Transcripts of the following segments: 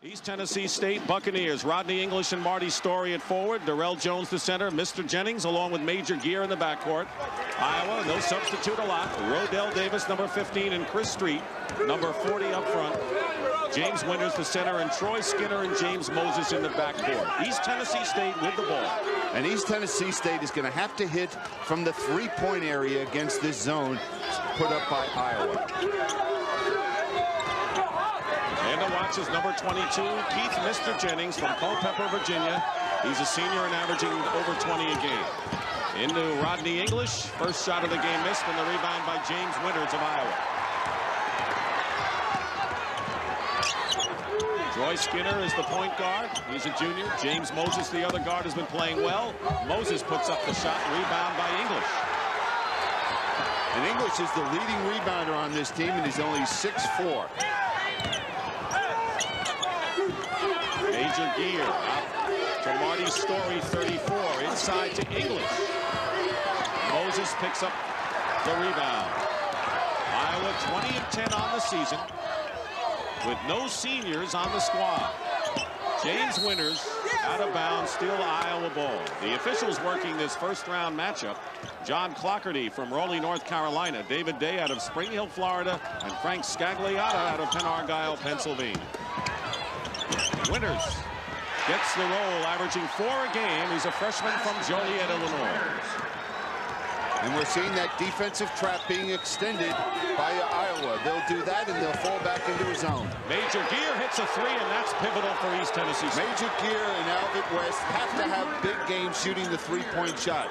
East Tennessee State Buccaneers. Rodney English and Marty Story at forward. Darrell Jones the center. Mr. Jennings along with Major Gear in the backcourt. Iowa, no substitute a lot. Rodell Davis, number 15, and Chris Street, number 40 up front. James Winters the center, and Troy Skinner and James Moses in the backcourt. East Tennessee State with the ball. And East Tennessee State is going to have to hit from the three-point area against this zone put up by Iowa. And the watch is number 22, Keith Mr. Jennings from Culpeper, Virginia. He's a senior and averaging over 20 a game. Into Rodney English. First shot of the game missed, and the rebound by James Winters of Iowa. Troy Skinner is the point guard. He's a junior. James Moses, the other guard, has been playing well. Moses puts up the shot. Rebound by English. And English is the leading rebounder on this team, and he's only 6'4". Major Gear out to Marty Story, 34. Inside to English. Moses picks up the rebound. Iowa 20 and 10 on the season, with no seniors on the squad. James Winters out of bounds, still Iowa ball. The officials working this first round matchup: John Clockerty from Raleigh, North Carolina, David Day out of Spring Hill, Florida, and Frank Scagliotta out of Penargyle, Pennsylvania. Winters gets the roll, averaging 4 a game. He's a freshman from Joliet, Illinois. And we're seeing that defensive trap being extended by Iowa. They'll do that, and they'll fall back into a zone. Major Gear hits a 3, and that's pivotal for East Tennessee State. Major Gear and Alvin West have to have big games shooting the three-point shot.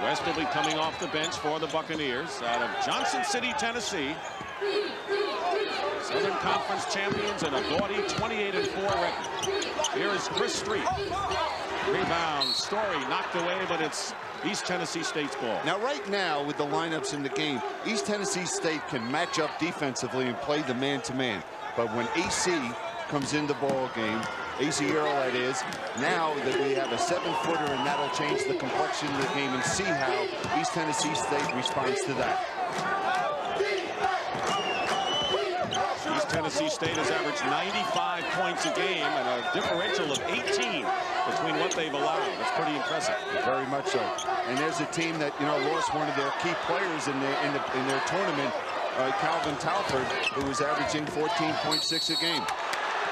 West will be coming off the bench for the Buccaneers out of Johnson City, Tennessee. Southern Conference champions and a gaudy 28-4 record. Here is Chris Street. Rebound. Story knocked away, but it's East Tennessee State's ball. Now, right now, with the lineups in the game, East Tennessee State can match up defensively and play the man-to-man. But when Acie comes in the ball game, Acie Earl, that is, now that we have a 7-footer, and that'll change the complexion of the game, and see how East Tennessee State responds to that. East Tennessee State has averaged 95 points a game and a differential of 18 between what they've allowed. That's pretty impressive. Very much so. And there's a team that, you know, lost one of their key players in their tournament, Calvin Talford, who was averaging 14.6 a game.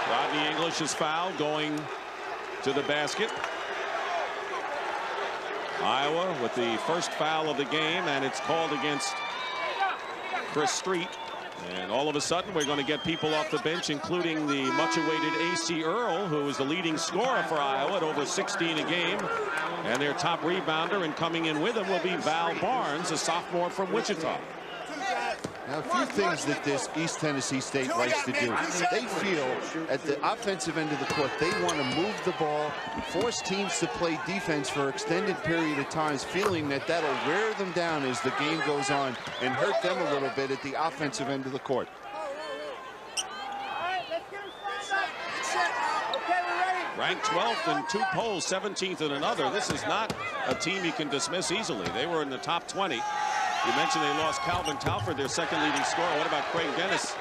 Rodney English is fouled, going to the basket. Iowa with the first foul of the game, and it's called against Chris Street. And all of a sudden, we're going to get people off the bench, including the much-awaited Acie Earl, who is the leading scorer for Iowa at over 16 a game. And their top rebounder, and coming in with him, will be Val Barnes, a sophomore from Wichita. Now, a few things that this East Tennessee State likes to do. They feel at the offensive end of the court, they want to move the ball, force teams to play defense for an extended period of times, feeling that that'll wear them down as the game goes on and hurt them a little bit at the offensive end of the court. Ranked 12th in 2 polls, 17th in another. This is not a team you can dismiss easily. They were in the top 20. You mentioned they lost Calvin Talford, their second leading scorer. What about Greg Dennis,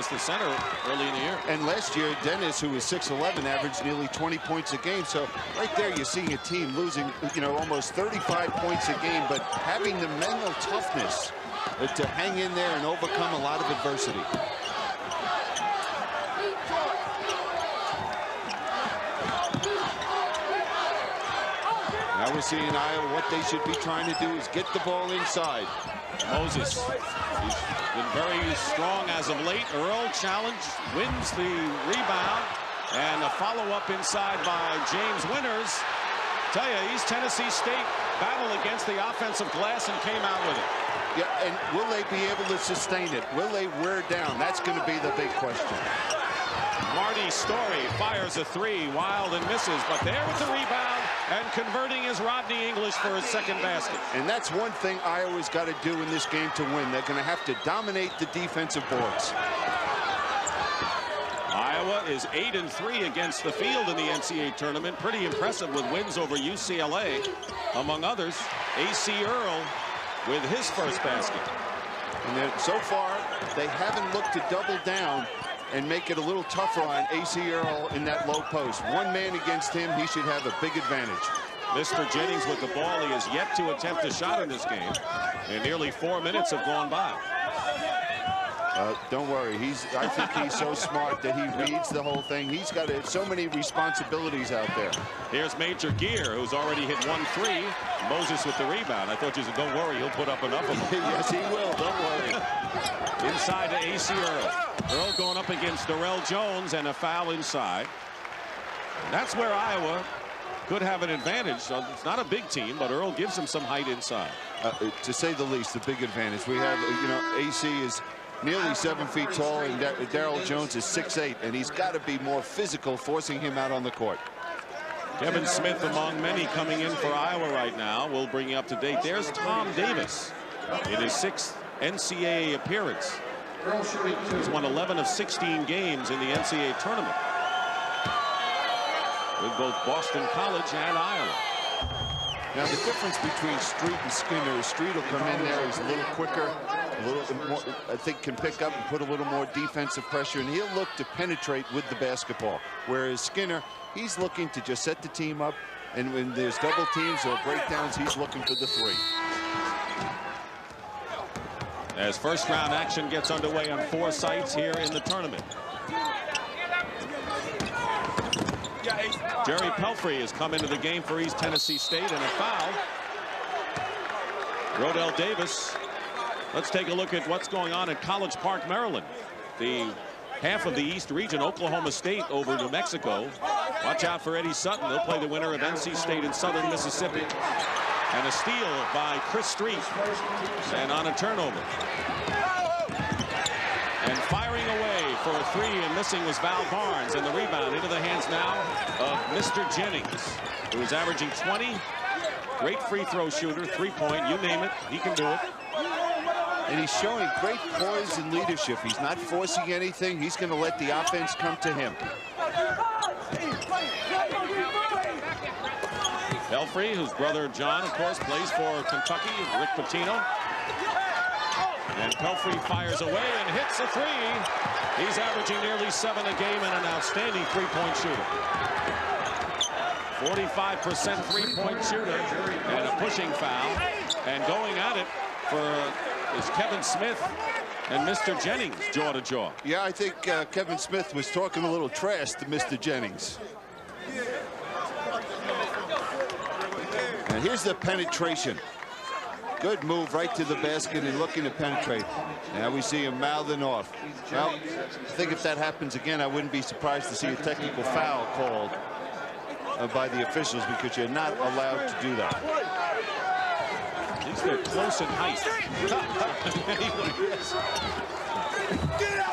the center, early in the year? And last year, Dennis, who was 6'11", averaged nearly 20 points a game. So right there, you're seeing a team losing, you know, almost 35 points a game, but having the mental toughness to hang in there and overcome a lot of adversity. Now we're seeing Iowa, what they should be trying to do is get the ball inside. Moses, he's been very strong as of late. Earl challenge, wins the rebound, and a follow-up inside by James Winters. Tell you, East Tennessee State battled against the offensive glass and came out with it. Yeah, and will they be able to sustain it? Will they wear down? That's going to be the big question. Marty Story fires a 3, wild and misses, but there with the rebound and converting is Rodney English for his second basket. And that's one thing Iowa's got to do in this game to win. They're going to have to dominate the defensive boards. Iowa is 8-3 against the field in the NCAA tournament. Pretty impressive with wins over UCLA, among others. Acie Earl with his first basket. And then so far, they haven't looked to double down and make it a little tougher on Acie Earl in that low post. One man against him, he should have a big advantage. Mr. Jennings with the ball. He has yet to attempt a shot in this game, and nearly 4 minutes have gone by. Don't worry, I think he's so smart that he reads the whole thing. He's got so many responsibilities out there. Here's Major Gear, who's already hit 1-3. Moses with the rebound. I thought you said, don't worry, he'll put up enough of them. Yes, he will, don't worry. Inside to Acie Earl. Earl going up against Darrell Jones, and a foul inside. That's where Iowa could have an advantage. So it's not a big team, but Earl gives him some height inside. To say the least, a big advantage. We have, Acie is nearly 7 feet tall, and Darrell Jones is 6'8", and he's got to be more physical, forcing him out on the court. Kevin Smith among many coming in for Iowa right now. We'll bring you up to date. There's Tom Davis in his 6th NCAA appearance. He's won 11 of 16 games in the NCAA tournament with both Boston College and Iowa. Now the difference between Street and Skinner is Street will come in there, he's a little quicker, a little more, I think can pick up and put a little more defensive pressure, and he'll look to penetrate with the basketball. Whereas Skinner, he's looking to just set the team up, and when there's double teams or breakdowns, he's looking for the 3. As first round action gets underway on 4 sites here in the tournament. Jerry Pelfrey has come into the game for East Tennessee State, and a foul. Rodell Davis. Let's take a look at what's going on at College Park, Maryland. The half of the East region, Oklahoma State over New Mexico. Watch out for Eddie Sutton. They'll play the winner of NC State and Southern Mississippi. And a steal by Chris Street. And on a turnover. And firing away for a 3 and missing was Val Barnes, and the rebound into the hands now of Mr. Jennings, who is averaging 20. Great free throw shooter, 3-point, you name it, he can do it. And he's showing great poise and leadership. He's not forcing anything. He's going to let the offense come to him. Pelfrey, whose brother John, of course, plays for Kentucky, Rick Pitino. And Pelfrey fires away and hits a 3. He's averaging nearly 7 a game and an outstanding 3-point shooter. 45% 3-point shooter, and a pushing foul. And going at it is Kevin Smith and Mr. Jennings, jaw to jaw. Yeah, I think Kevin Smith was talking a little trash to Mr. Jennings. And here's the penetration. Good move right to the basket and looking to penetrate. Now we see him mouthing off. Well, I think if that happens again, I wouldn't be surprised to see a technical foul called by the officials, because you're not allowed to do that. At least they're close in height.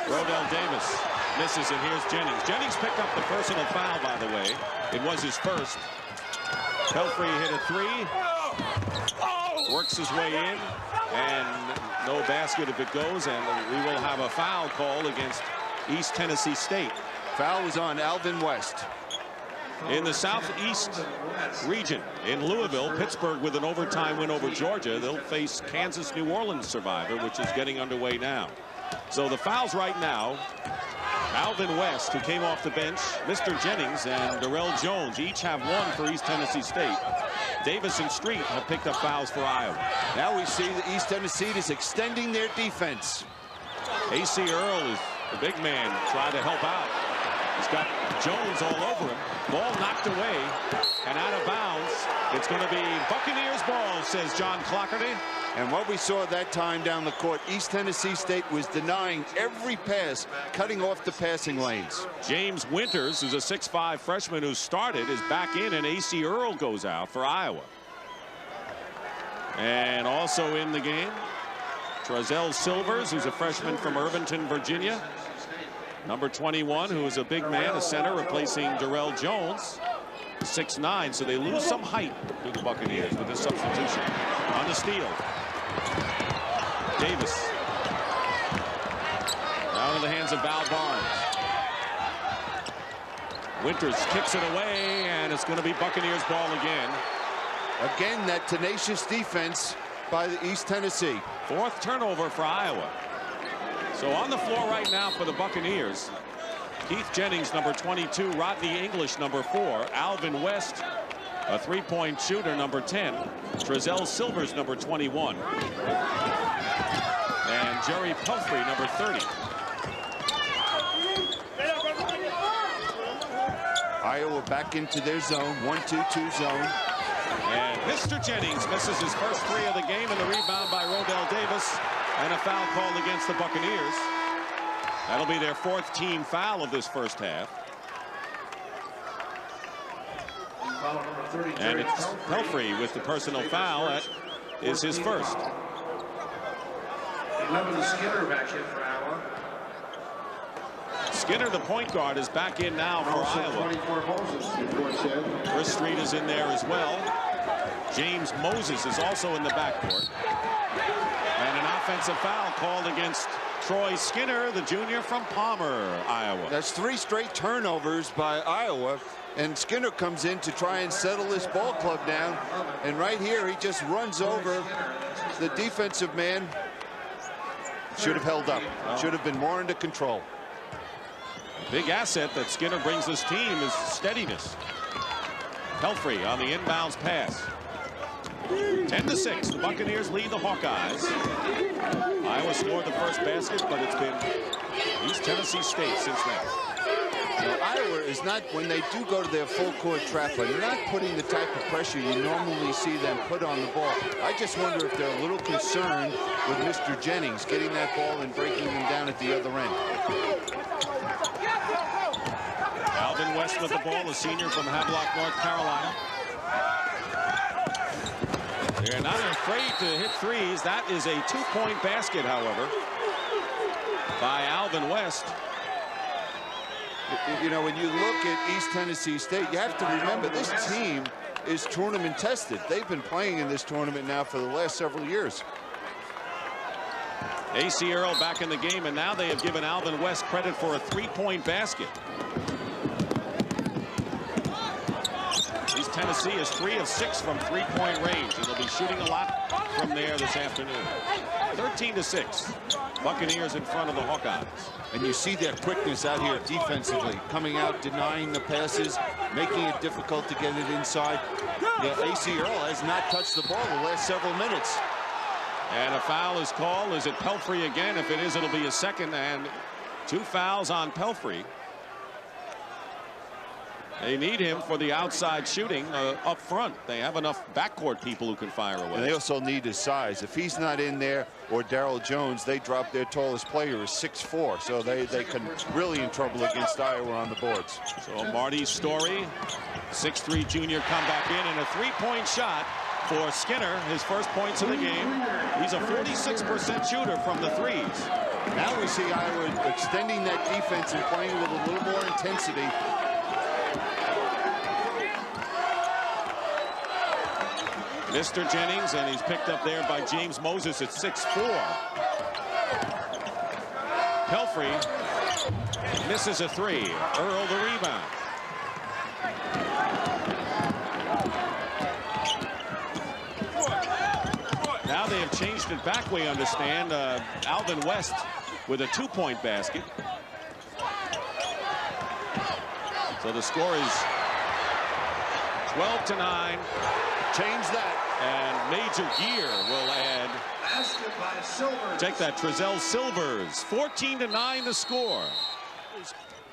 Rodell Davis misses, and here's Jennings. Jennings picked up the personal foul, by the way. It was his first. Pelfrey hit a 3. Works his way in, and no basket if it goes, and we will have a foul call against East Tennessee State. Foul was on Alvin West. In the Southeast region, in Louisville, Pittsburgh with an overtime win over Georgia. They'll face Kansas New Orleans survivor, which is getting underway now. So the fouls right now, Alvin West, who came off the bench, Mr. Jennings, and Darrell Jones each have 1 for East Tennessee State. Davis and Street have picked up fouls for Iowa. Now we see that East Tennessee is extending their defense. Acie Earl is the big man trying to help out. He's got Jones all over him. Ball knocked away and out of bounds. It's going to be Buccaneers ball, says John Clockerty. And what we saw that time down the court, East Tennessee State was denying every pass, cutting off the passing lanes. James Winters, who's a 6'5" freshman who started, is back in, and Acie Earl goes out for Iowa. And also in the game, Trezell Silvers, who's a freshman from Irvington, Virginia. Number 21, who is a big man, a center, replacing Darrell Jones. 6'9", so they lose some height to the Buccaneers with this substitution. On the steal, Davis. Now in the hands of Val Barnes. Winters kicks it away, and it's going to be Buccaneers ball again. Again, that tenacious defense by the East Tennessee. 4th turnover for Iowa. So on the floor right now for the Buccaneers, Keith Jennings, number 22. Rodney English, number 4. Alvin West, a three-point shooter, number 10. Trezell Silvers, number 21. And Jerry Pelfrey, number 30. Iowa back into their zone, 1-2-2 zone. And Mr. Jennings misses his first three of the game, and the rebound by Rodell Davis, and a foul called against the Buccaneers. That'll be their 4th team foul of this first half. And it's Pelfrey with the personal foul. That is his first. 11 Skinner back in for Iowa. Skinner, the point guard, is back in now for Iowa. Chris Street is in there as well. James Moses is also in the backcourt. And an offensive foul called against Troy Skinner, the junior from Palmer, Iowa. That's 3 straight turnovers by Iowa. And Skinner comes in to try and settle this ball club down. And right here, he just runs over the defensive man. Should have held up. Should have been more under control. Big asset that Skinner brings this team is steadiness. Pelfrey on the inbounds pass. 10-6. The Buccaneers lead the Hawkeyes. Iowa scored the first basket, but it's been East Tennessee State since then. Now, Iowa is not, when they do go to their full court trap, but they're not putting the type of pressure you normally see them put on the ball. I just wonder if they're a little concerned with Mr. Jennings getting that ball and breaking them down at the other end. Alvin West with the ball, a senior from Havelock, North Carolina. They're not afraid to hit threes. That is a 2-point basket, however, by Alvin West. You know, when you look at East Tennessee State, you have to remember this team is tournament tested. They've been playing in this tournament now for the last several years. Acie Earl back in the game, and now they have given Alvin West credit for a 3-point basket. East Tennessee is 3 of 6 from 3-point range, and they'll be shooting a lot from there this afternoon. 13-6. Buccaneers in front of the Hawkeyes. And you see their quickness out here defensively, coming out, denying the passes, making it difficult to get it inside. Yeah, Acie Earl has not touched the ball the last several minutes. And a foul is called. Is it Pelfrey again? If it is, it'll be a second, and 2 fouls on Pelfrey. They need him for the outside shooting up front. They have enough backcourt people who can fire away. And they also need his size. If he's not in there, or Darryl Jones, they drop their tallest player is 6'4", so they can really in trouble against Iowa on the boards. So Marty Story, 6'3" junior, come back in, and a 3-point shot for Skinner, his first points of the game. He's a 46% shooter from the threes. Now we see Iowa extending that defense and playing with a little more intensity. Mr. Jennings, and he's picked up there by James Moses at 6'4". Pelfrey misses a 3. Earl the rebound. Now they have changed it back, we understand. Alvin West with a 2-point basket. So the score is 12-9. Change that. And Major Gear will add. Take that, Trezell Silvers. 14-9 the score.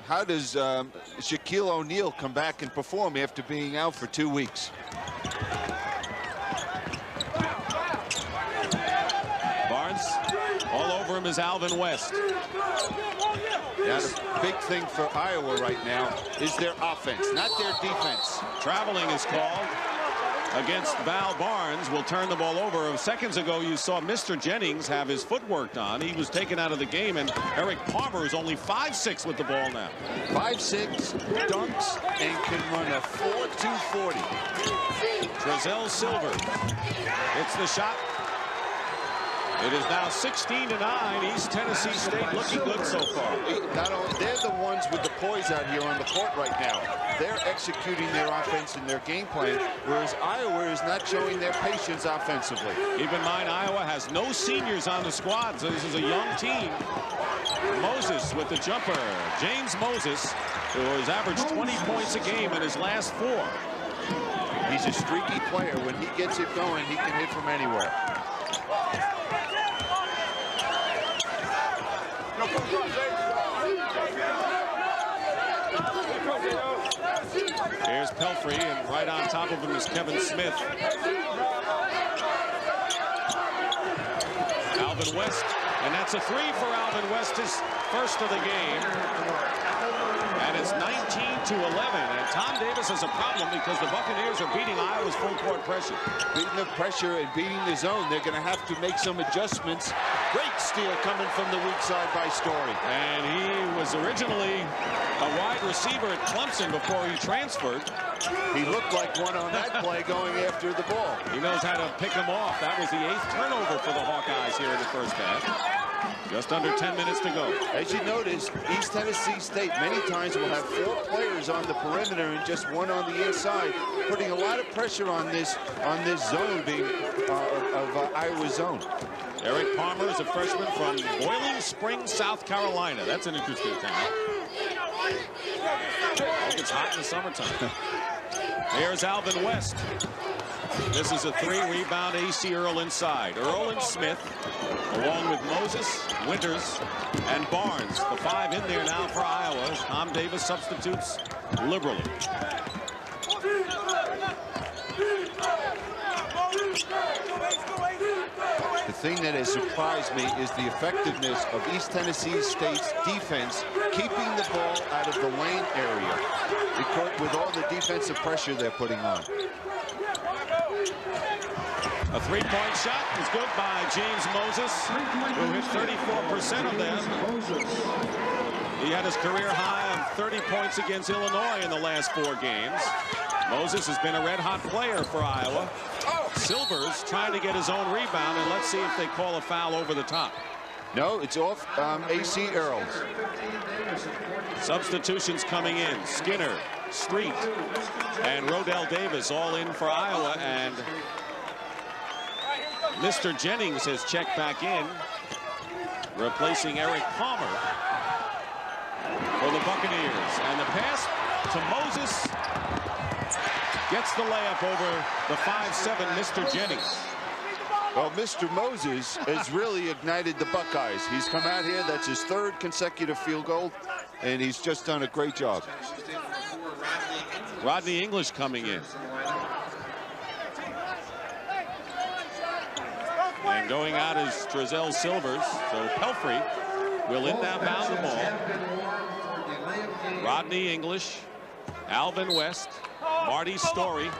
How does Shaquille O'Neal come back and perform after being out for 2 weeks? Barnes, all over him is Alvin West. Now, the big thing for Iowa right now is their offense, not their defense. Traveling is called against Val Barnes. Will turn the ball over. Seconds ago, you saw Mr. Jennings have his foot worked on. He was taken out of the game, and Eric Palmer is only 5'6" with the ball now. 5'6", dunks, and can run a 4.240. Trezell Silvers. It's the shot. It is now 16-9. East Tennessee State looking good so far. Not only, they're the ones with the poise out here on the court right now. They're executing their offense and their game plan, whereas Iowa is not showing their patience offensively. Keep in mind, Iowa has no seniors on the squad, so this is a young team. Moses with the jumper. James Moses, who has averaged 20 points a game in his last 4. He's a streaky player. When he gets it going, he can hit from anywhere. Here's Pelfrey, and right on top of him is Kevin Smith. Alvin West, and that's a 3 for Alvin West, his first of the game. And it's 19-11, and Tom Davis has a problem because the Buccaneers are beating Iowa's full court pressure. Beating the pressure and beating the zone. They're going to have to make some adjustments. Great steal coming from the weak side by Story. And he was originally a wide receiver at Clemson before he transferred. He looked like one on that play going after the ball. He knows how to pick him off. That was the 8th turnover for the Hawkeyes here in the first half. Just under 10 minutes to go. As you notice, East Tennessee State many times will have 4 players on the perimeter and just 1 on the inside, putting a lot of pressure on this zone being of Iowa's zone. Eric Palmer is a freshman from Boiling Springs, South Carolina. That's an interesting town. It gets hot in the summertime. Here's Alvin West. This is a 3-rebound Acie Earl inside. Earl and Smith, along with Moses, Winters, and Barnes. The 5 in there now for Iowa. Tom Davis substitutes liberally. The thing that has surprised me is the effectiveness of East Tennessee State's defense keeping the ball out of the lane area with all the defensive pressure they're putting on. A 3-point shot is good by James Moses, who hit 34% of them. He had his career high of 30 points against Illinois in the last 4 games. Moses has been a red-hot player for Iowa. Silvers trying to get his own rebound, and let's see if they call a foul over the top. No, it's off Acie Earl. Substitutions coming in. Skinner, Street, and Rodell Davis all in for Iowa, and Mr. Jennings has checked back in, replacing Eric Palmer for the Buccaneers. And the pass to Moses gets the layup over the 5'7" Mr. Jennings. Well, Mr. Moses has really ignited the Buckeyes. He's come out here. That's his 3rd consecutive field goal, and he's just done a great job. Rodney English coming in. And going out is Trezell Silvers. So Pelfrey will inbound the ball. Rodney English, Alvin West, Marty Story.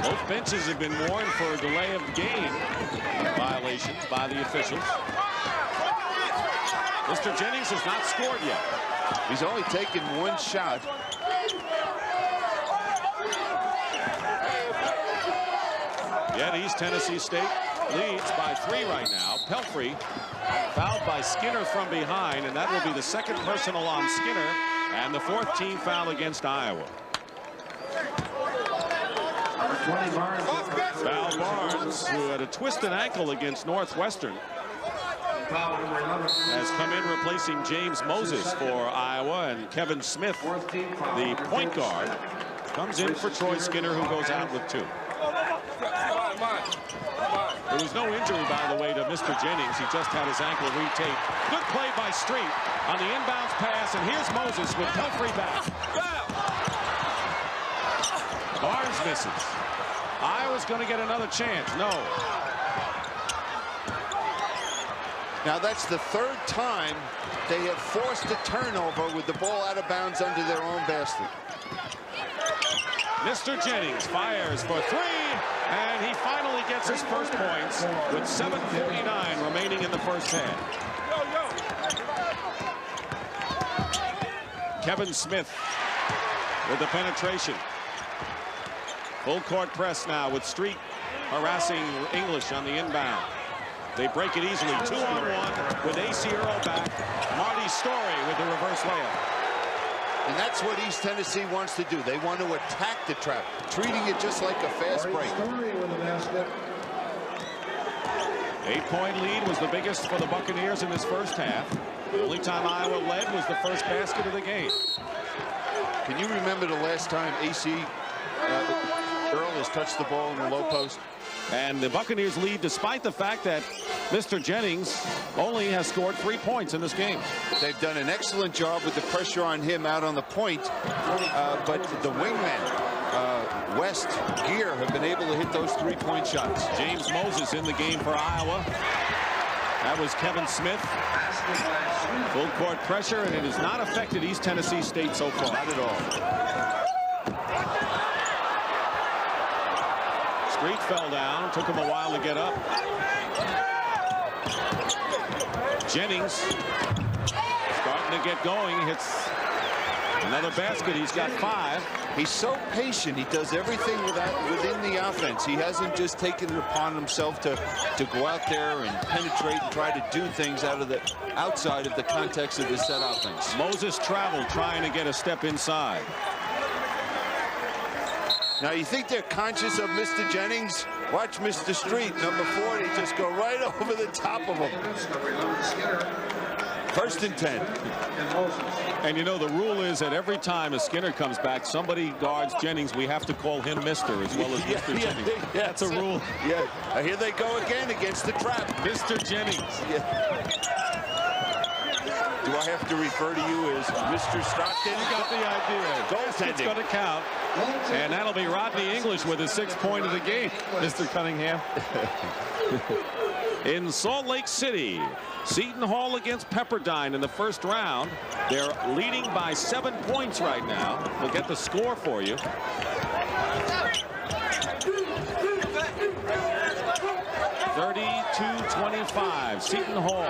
Both benches have been warned for a delay of game violations by the officials. Mr. Jennings has not scored yet. He's only taken 1 shot. Yet East Tennessee State leads by 3 right now. Pelfrey fouled by Skinner from behind, and that will be the 2nd personal on Skinner and the 4th team foul against Iowa. Val Barnes, who had a twisted ankle against Northwestern, has come in replacing James Moses for Iowa, and Kevin Smith, the point guard, comes in for Troy Skinner, who goes out with 2. There was no injury, by the way, to Mr. Jennings. He just had his ankle retaped. Good play by Street on the inbounds pass, and here's Moses with Pelfrey back. Barnes misses. Iowa's going to get another chance. No. Now that's the 3rd time they have forced a turnover with the ball out of bounds under their own basket. Mr. Jennings fires for 3, and he finally gets his first points with 7:49 remaining in the first half. Kevin Smith with the penetration. Full court press now with Street harassing English on the inbound. They break it easily. 2-on-1 with Acie Earl back. Marty Story with the reverse layup. And that's what East Tennessee wants to do. They want to attack the trap, treating it just like a fast break. 8-point lead was the biggest for the Buccaneers in this first half. The only time Iowa led was the first basket of the game. Can you remember the last time Acie Earl has touched the ball in the low post? And the Buccaneers lead despite the fact that Mr. Jennings only has scored 3 points in this game. They've done an excellent job with the pressure on him out on the point, but the wingman, West, Gear, have been able to hit those 3-point shots. James Moses in the game for Iowa. That was Kevin Smith. Full court pressure, and it has not affected East Tennessee State so far. Not at all. Street fell down. Took him a while to get up. Jennings starting to get going. Hits another basket. He's got 5. He's so patient. He does everything within the offense. He hasn't just taken it upon himself to go out there and penetrate and try to do things outside of the context of the set offense. Moses traveled trying to get a step inside. Now, you think they're conscious of Mr. Jennings? Watch Mr. Street, number 4. They just go right over the top of him. 1st and 10. And you know, the rule is that every time a Skinner comes back, somebody guards Jennings. We have to call him Mr. as well as Mr. Jennings. That's a rule. Yeah. Here they go again against the trap. Mr. Jennings. Yeah. Do I have to refer to you as Mr. Stockton? You got the idea. Goaltending. It's going to count. And that'll be Rodney English with his 6th point of the game, Mr. Cunningham. In Salt Lake City, Seton Hall against Pepperdine in the first round. They're leading by 7 points right now. We'll get the score for you. 32-25, Seton Hall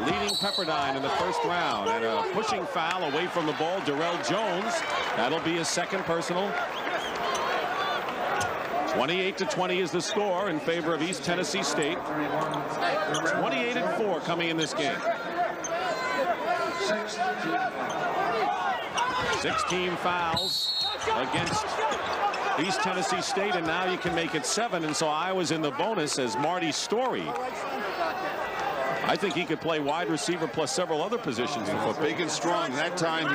leading Pepperdine in the first round. And a pushing foul away from the ball, Darrell Jones. That'll be his 2nd personal. 28-20 is the score in favor of East Tennessee State. 28-4 coming in this game. 16 fouls against East Tennessee State, and now you can make it 7, and so Iowa's in the bonus as Marty Story. I think he could play wide receiver plus several other positions. Big and strong. That time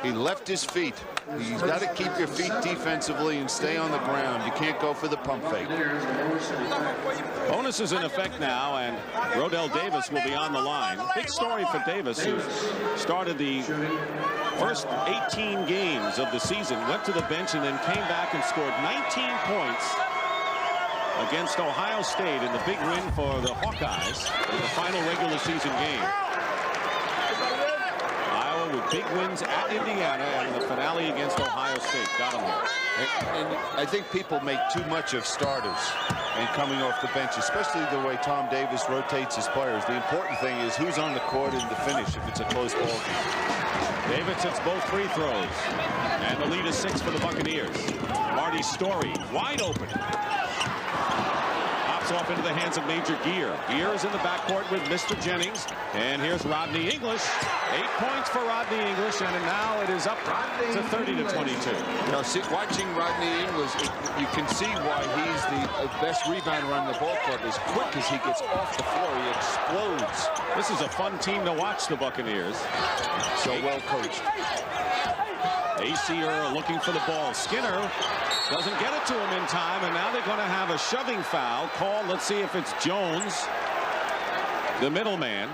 he left his feet. You've got to keep your feet defensively and stay on the ground. You can't go for the pump fake. Bonus is in effect now, and Rodell Davis will be on the line. Big story for Davis, who started the first 18 games of the season, went to the bench, and then came back and scored 19 points against Ohio State in the big win for the Hawkeyes in the final regular season game. Iowa with big wins at Indiana and the finale against Ohio State. Got them there. And I think people make too much of starters and coming off the bench, especially the way Tom Davis rotates his players. The important thing is who's on the court in the finish if it's a close ball game. Davis hits both free throws, and the lead is 6 for the Buccaneers. Marty Story wide open. Pops off into the hands of Major Gear. Gear is in the backcourt with Mr. Jennings, and here's Rodney English. 8 points for Rodney English, and now it is up to 30-22. You know, watching Rodney English, you can see why he's the best rebounder on the ball club. As quick as he gets off the floor, he explodes. This is a fun team to watch, the Buccaneers. So well coached. Acie Earl looking for the ball. Skinner doesn't get it to him in time, and now they're going to have a shoving foul called. Let's see if it's Jones, the middleman.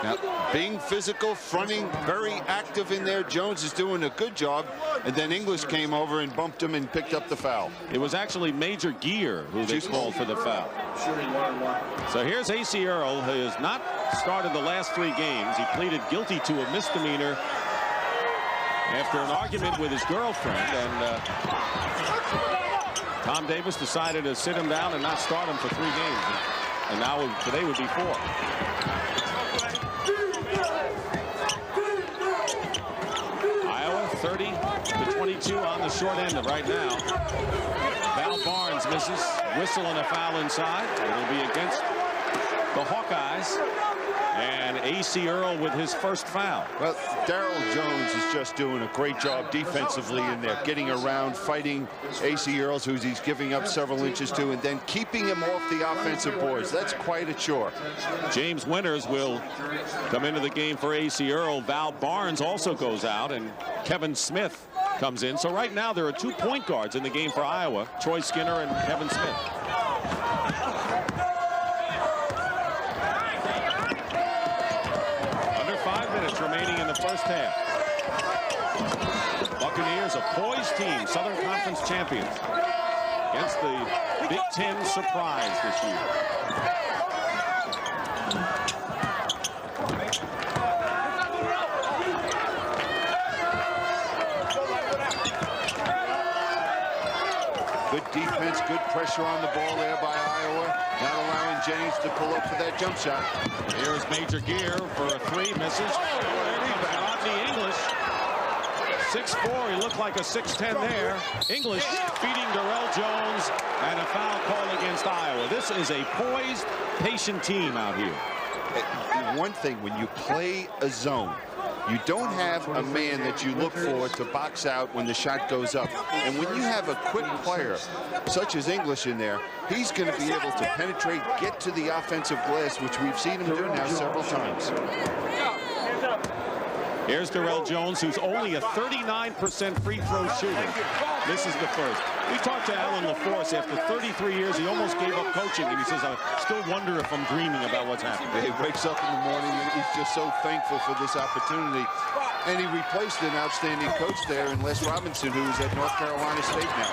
Now, being physical, fronting, very active in there. Jones is doing a good job, and then English came over and bumped him and picked up the foul. It was actually Major Gear who they called for the foul. So here's Acie Earl, who has not started the last 3 games. He pleaded guilty to a misdemeanor after an argument with his girlfriend, and Tom Davis decided to sit him down and not start him for 3 games. And now today would be 4. 30-22 on the short end of right now. Val Barnes misses. Whistle and a foul inside. It'll be against the Hawkeyes. And Acie Earl with his first foul. Well, Darryl Jones is just doing a great job defensively in there, getting around, fighting Acie Earl, who he's giving up several inches to, and then keeping him off the offensive boards. That's quite a chore. James Winters will come into the game for Acie Earl. Val Barnes also goes out, and Kevin Smith comes in. So right now there are 2 point guards in the game for Iowa, Troy Skinner and Kevin Smith. Remaining in the first half. Buccaneers, a poised team, Southern Conference champions, against the Big Ten surprise this year. Good defense, good pressure on the ball there by Iowa. Not allowing Jennings to pull up for that jump shot. Here's Major Gear for a 3, misses. Rodney English, 6'4", he looked like a 6'10" there. English feeding Darrell Jones, and a foul call against Iowa. This is a poised, patient team out here. One thing, when you play a zone, you don't have a man that you look for to box out when the shot goes up. And when you have a quick player such as English in there, he's going to be able to penetrate, get to the offensive glass, which we've seen him do now several times. Here's Darrell Jones, who's only a 39% free throw shooter. This is the first. We talked to Alan LeForce after 33 years. He almost gave up coaching, and he says, I still wonder if I'm dreaming about what's happening. He wakes up in the morning, and he's just so thankful for this opportunity. And he replaced an outstanding coach there in Les Robinson, who's at North Carolina State now.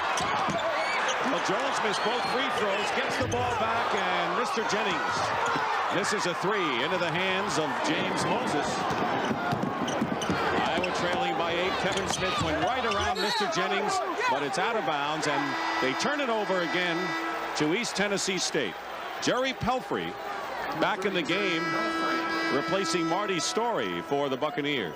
Well, Jones missed both free throws, gets the ball back, and Mr. Jennings misses a 3 into the hands of James Moses. Iowa trailing by 8. Kevin Smith went right around Mr. Jennings, but it's out of bounds, and they turn it over again to East Tennessee State. Jerry Pelfrey back in the game, replacing Marty Story for the Buccaneers.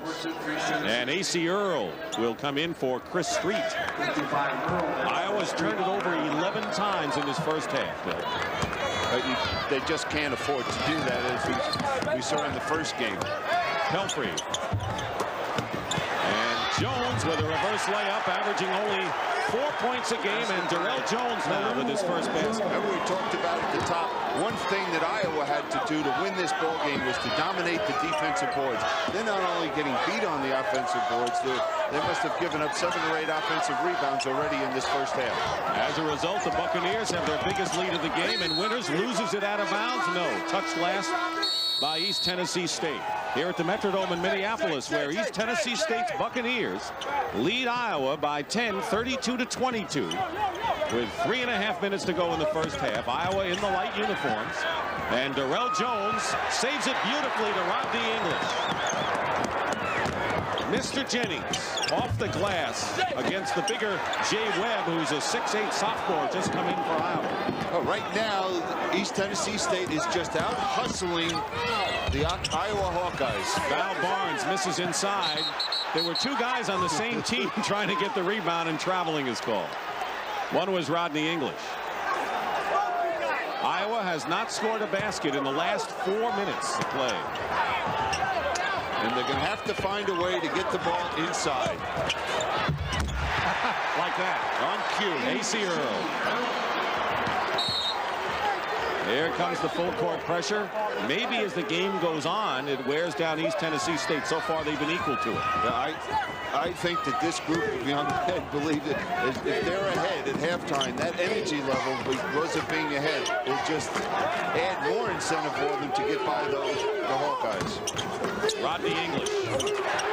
And Acie Earl will come in for Chris Street. Iowa's turned it over 11 times in this first half. They just can't afford to do that, as we saw in the first game. Pelfrey. And Jones with a reverse layup, averaging only 4 points a game, and Darrell Jones now with his first basket. Remember, we talked about at the top, one thing that Iowa had to do to win this ball game was to dominate the defensive boards. They're not only getting beat on the offensive boards, they must have given up 7 or 8 offensive rebounds already in this first half. As a result, the Buccaneers have their biggest lead of the game, and Winters loses it out of bounds. No, touched last by East Tennessee State. Here at the Metrodome in Minneapolis, where East Tennessee State's Buccaneers lead Iowa by 10, 32-22, with 3.5 minutes to go in the first half. Iowa in the light uniforms, and Darrell Jones saves it beautifully to Rodney English. Mr. Jennings off the glass against the bigger Jay Webb, who's a 6'8" sophomore just come in for Iowa. Oh, right now, East Tennessee State is just out hustling the Iowa Hawkeyes. Val Barnes misses inside. There were 2 guys on the same team trying to get the rebound, and traveling is called. One was Rodney English. Iowa has not scored a basket in the last 4 minutes of play. And they're going to have to find a way to get the ball inside. Like that. On cue, Acie Earl. There comes the full court pressure. Maybe as the game goes on, it wears down East Tennessee State. So far, they've been equal to it. Yeah, I think that this group of young men believe that if they're ahead at halftime, that energy level, because of being ahead, will just add more incentive for them to get by the Hawkeyes. Rodney English.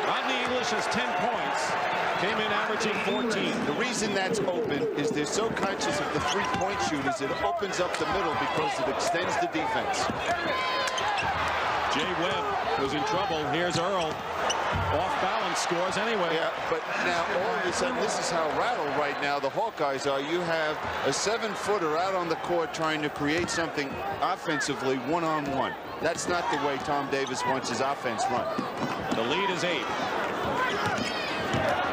Rodney English has 10 points. Came in averaging 14. The reason that's open is they're so conscious of the 3-point shooters, it opens up the middle because it extends the defense. Jay Webb was in trouble. Here's Earl. Off balance, scores anyway. Yeah, but now all of a sudden, this is how rattled right now the Hawkeyes are. You have a 7-footer out on the court trying to create something offensively one-on-one. That's not the way Tom Davis wants his offense run. The lead is 8.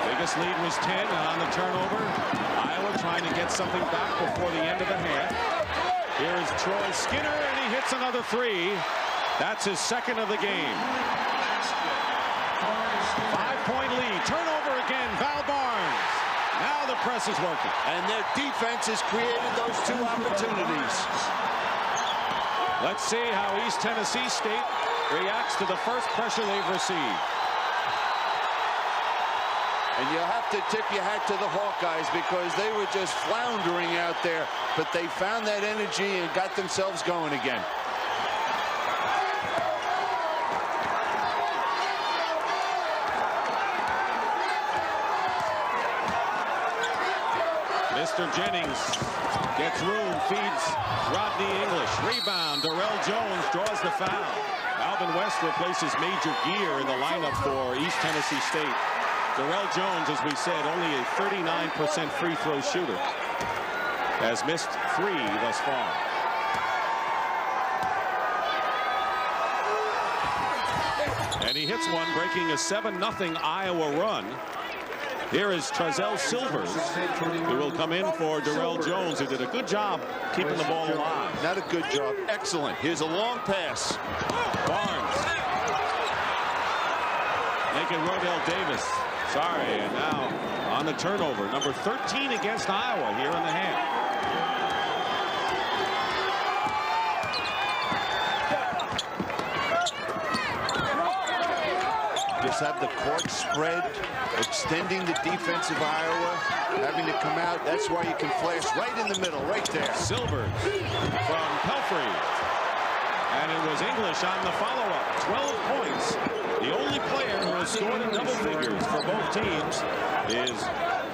Big Biggest lead was 10, and on the turnover, Iowa trying to get something back before the end of the half. Here is Troy Skinner, and he hits another three. That's his second of the game. 5-point lead. Turnover again. Val Barnes. Now the press is working. And their defense has created those two opportunities. Let's see how East Tennessee State reacts to the first pressure they've received. And you have to tip your hat to the Hawkeyes because they were just floundering out there, but they found that energy and got themselves going again. Mr. Jennings gets room, feeds Rodney English. Rebound, Darrell Jones draws the foul. Alvin West replaces Major Gear in the lineup for East Tennessee State. Darrell Jones, as we said, only a 39% free throw shooter. Has missed 3 thus far. And he hits one, breaking a 7-0 Iowa run. Here is Trezell Silvers, who will come in for Darrell Jones, who did a good job keeping the ball alive. Not a good job. Excellent. Here's a long pass. Barnes. Making Rodell Davis. Sorry, and now on the turnover. Number 13 against Iowa here in the half. Just have the court spread, extending the defense of Iowa, having to come out. That's why you can flash right in the middle, right there. Silvers from Pelfrey. And it was English on the follow-up. 12 points. The only player who has scored in double figures for both teams is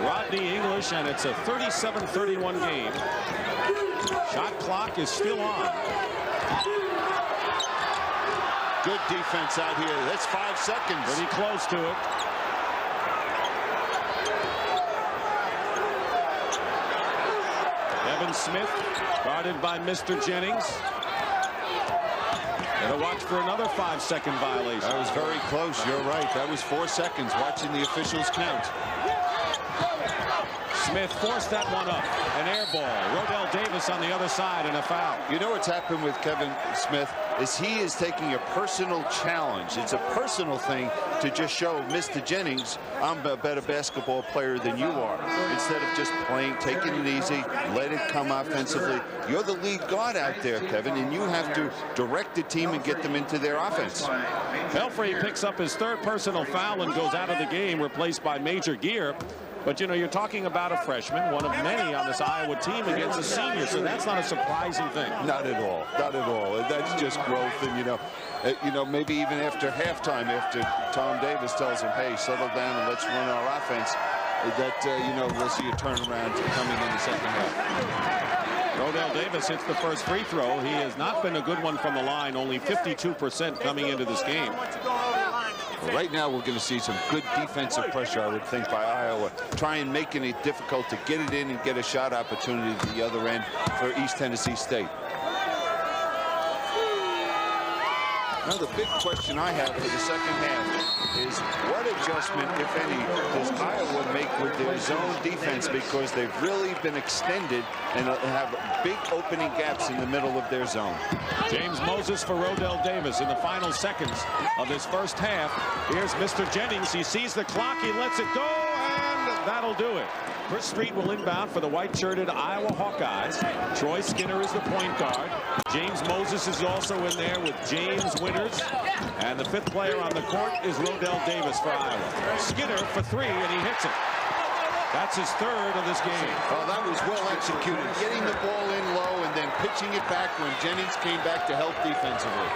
Rodney English, and it's a 37-31 game. Shot clock is still on. Good defense out here. That's 5 seconds. Pretty close to it. Evan Smith, guarded by Mr. Jennings. Gotta watch for another 5-second violation. That was very close. You're right. That was 4 seconds. Watching the officials count. Smith forced that one up. An air ball. Rodell Davis on the other side and a foul. You know what's happened with Kevin Smith is he is taking a personal challenge. It's a personal thing to just show Mr. Jennings, I'm a better basketball player than you are. Instead of just playing, taking it easy, let it come offensively. You're the lead guard out there, Kevin, and you have to direct the team and get them into their offense. Pelfrey picks up his 3rd personal foul and goes out of the game, replaced by Major Gear. But, you know, you're talking about a freshman, one of many on this Iowa team against a senior, so that's not a surprising thing. Not at all. Not at all. That's just growth. And, you know, maybe even after halftime, after Tom Davis tells him, hey, settle down and let's run our offense, that, you know, we'll see a turnaround coming in the second half. Rodell Davis hits the first free throw. He has not been a good one from the line, only 52% coming into this game. Right now, we're going to see some good defensive pressure, I would think, by Iowa. Trying making it difficult to get it in and get a shot opportunity at the other end for East Tennessee State. Now, the big question I have for the second half is what adjustment, if any, does Iowa make with their zone defense, because they've really been extended and have big opening gaps in the middle of their zone. James Moses for Rodell Davis in the final seconds of this first half. Here's Mr. Jennings. He sees the clock. He lets it go, and that'll do it. Chris Street will inbound for the white-shirted Iowa Hawkeyes. Troy Skinner is the point guard. James Moses is also in there with James Winters. And the 5th player on the court is Rodell Davis for Iowa. Skinner for 3, and he hits it. That's his 3rd of this game. Well, that was well executed. Getting the ball in low and then pitching it back when Jennings came back to help defensively.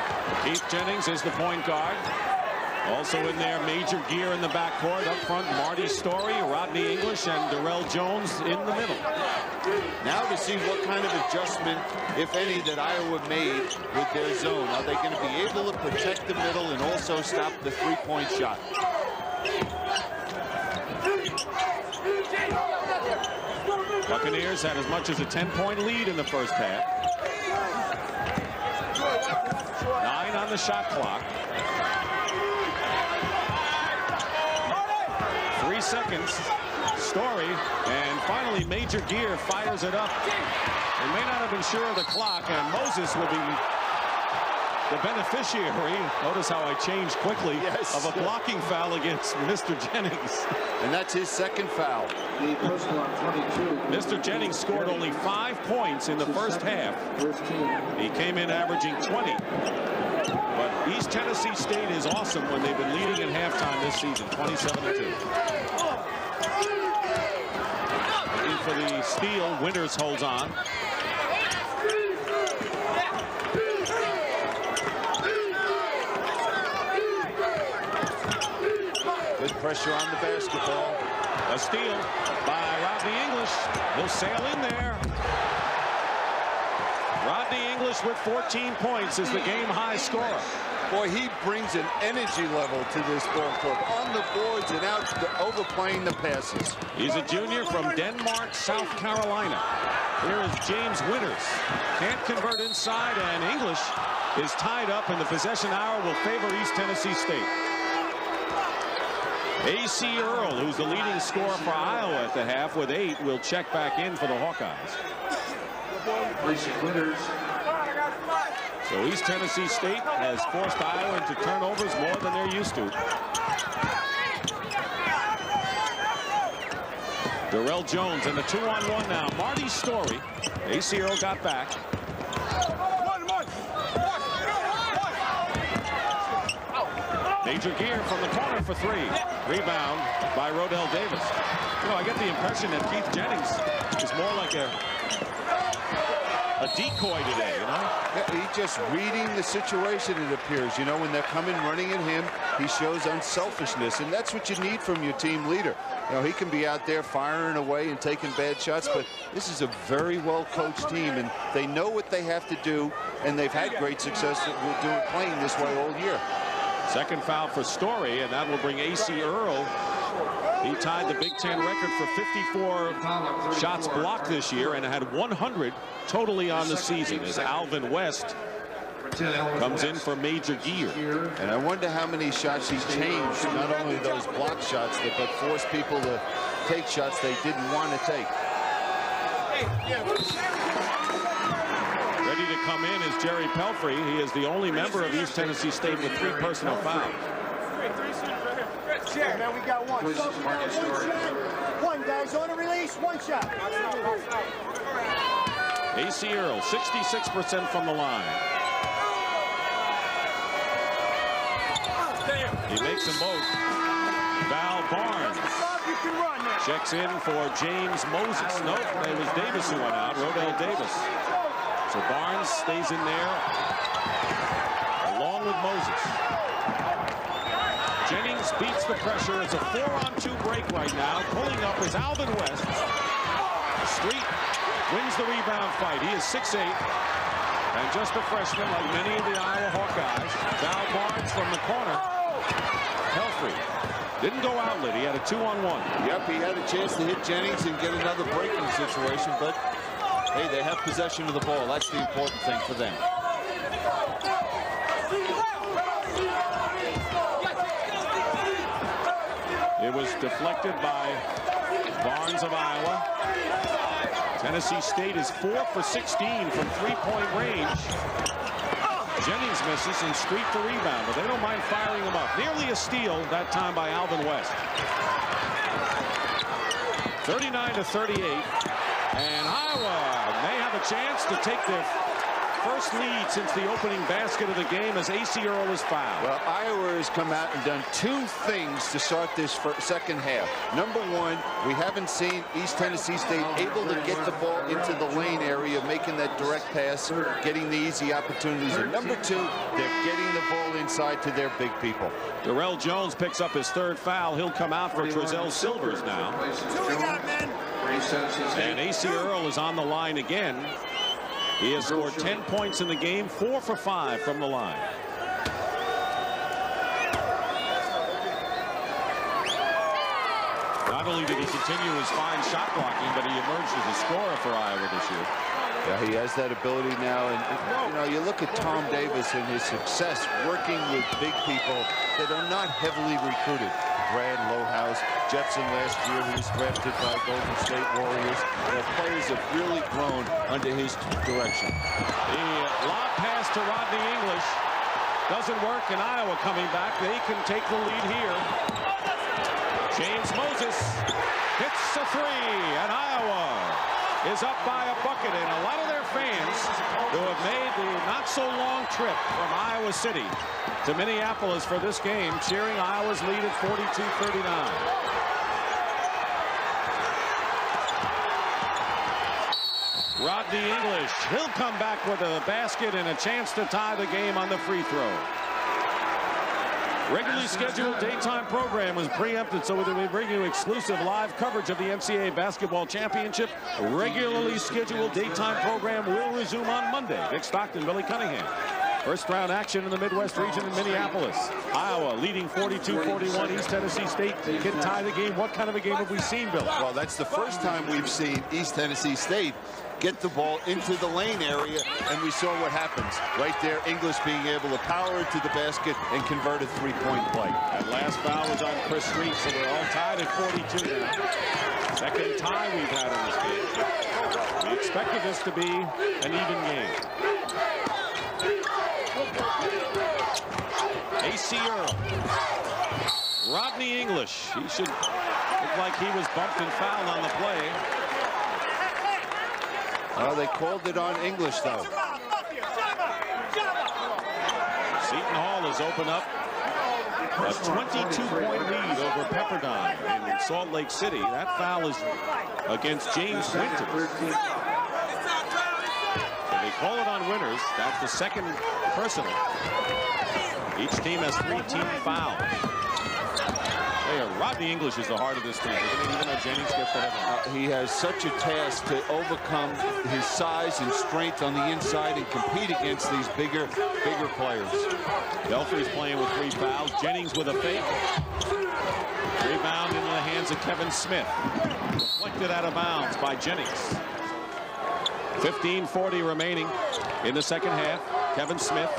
Keith Jennings is the point guard. Also in there, Major Gear in the backcourt. Up front, Marty Story, Rodney English, and Darrell Jones in the middle. Now to see what kind of adjustment, if any, that Iowa made with their zone. Are they going to be able to protect the middle and also stop the 3-point shot? Buccaneers had as much as a 10-point lead in the first half. 9 on the shot clock. 3 30 seconds. Story, and finally Major Gear fires it up. They may not have been sure of the clock, and Moses will be the beneficiary. Notice how I changed quickly. Yes. Of a blocking foul against Mr. Jennings. And that's his second foul. Mr. Jennings scored only 5 points in the first half. He came in averaging 20. But East Tennessee State is awesome when they've been leading at halftime this season, 27-2. Looking for the steal. Winters holds on. Good pressure on the basketball. A steal by Rodney English. He'll sail in there. Rodney English with 14 points is the game high scorer. Boy, he brings an energy level to this ball club. On the boards and out overplaying the passes. He's a junior from Denmark, South Carolina. Here is James Winters. Can't convert inside, and English is tied up, and the possession hour will favor East Tennessee State. Acie Earl, who's the leading scorer for Iowa at the half with 8, will check back in for the Hawkeyes. So East Tennessee State has forced Iowa into turnovers more than they're used to. Darrell Jones and the 2-on-1 now. Marty Story. Acie Earl got back. Major Gear from the corner for 3. Rebound by Rodell Davis. You know, I get the impression that Keith Jennings is more like a decoy today, you know? Yeah, he's just reading the situation, it appears. You know, when they're coming running at him, he shows unselfishness, and that's what you need from your team leader. You know, he can be out there firing away and taking bad shots, but this is a very well-coached team, and they know what they have to do, and they've had great success with playing this way all year. Second foul for Story, and that will bring Acie Earl. He tied the Big Ten record for 54 shots blocked this year and had 100 totally on the season as Alvin West comes in for Major Gear. And I wonder how many shots he changed, not only those block shots, but forced people to take shots they didn't want to take. Ready to come in is Jerry Pelfrey. He is the only member of East Tennessee State with 3 personal fouls. Yeah, man, we got one. One, guys, on a release, 1 shot. Acie Earl, 66% from the line. He makes them both. Val Barnes checks in for James Moses. Nope, it was Davis who went out, Rodell Davis. So Barnes stays in there along with Moses. Jennings beats the pressure. It's a 4-on-2 break right now. Pulling up is Alvin West. Street wins the rebound fight. He is 6'8", and just a freshman like many of the Iowa Hawkeyes. Val Barnes from the corner. Pelfrey didn't go outlet. He had a 2-on-1. Yep, he had a chance to hit Jennings and get another breaking situation, but hey, they have possession of the ball. That's the important thing for them. It was deflected by Barnes of Iowa. Tennessee State is 4 for 16 from 3-point range. Jennings misses and Street the rebound, but they don't mind firing him up. Nearly a steal that time by Alvin West. 39-38, and Iowa may have a chance to take their first lead since the opening basket of the game as Acie Earl is fouled. Well, Iowa has come out and done 2 things to start this second half. Number 1, we haven't seen East Tennessee State able to get the ball into the lane area, making that direct pass, getting the easy opportunities. And number 2, they're getting the ball inside to their big people. Darrell Jones picks up his 3rd foul. He'll come out for Trezell Silvers now. And Acie Earl is on the line again. He has scored 10 points in the game, 4 for 5 from the line. Not only did he continue his fine shot blocking, but he emerged as a scorer for Iowa this year. Yeah, he has that ability now, and you know, you look at Tom Davis and his success working with big people that are not heavily recruited. Brad Lohaus, Jepson last year, who was drafted by Golden State Warriors. The players have really grown under his direction. The lob pass to Rodney English doesn't work, and Iowa coming back. They can take the lead here. James Moses hits a three, and Iowa is up by a bucket, and a lot of their fans who have made the not-so-long trip from Iowa City to Minneapolis for this game cheering Iowa's lead at 42-39. Rodney English, he'll come back with a basket and a chance to tie the game on the free throw. Regularly scheduled daytime program was preempted, so we bring you exclusive live coverage of the NCAA Basketball Championship. A regularly scheduled daytime program will resume on Monday. Dick Stockton, Billy Cunningham. First round action in the Midwest region in Minneapolis. Iowa leading 42-41. East Tennessee State can tie the game. What kind of a game have we seen, Bill? Well, that's the first time we've seen East Tennessee State get the ball into the lane area, and we saw what happens. Right there, English being able to power it to the basket and convert a three-point play. That last foul was on Chris Street, so they're all tied at 42 now. Second tie we've had in this game. We expected this to be an even game. Acie Earl. Rodney English. He should look like he was bumped and fouled on the play. Well, they called it on English, though. Seton Hall has opened up a 22-point lead over Pepperdine in Salt Lake City. That foul is against James Winters. So they call it on Winters. That's the second personal. Each team has 3 team fouls. Rodney English is the heart of this team, isn't he? Even though Jennings gets the heaven. He has such a task to overcome his size and strength on the inside and compete against these bigger players. Belfry's playing with 3 fouls. Jennings with a fake. Rebound into the hands of Kevin Smith. Deflected out of bounds by Jennings. 15:40 remaining in the second half. Kevin Smith.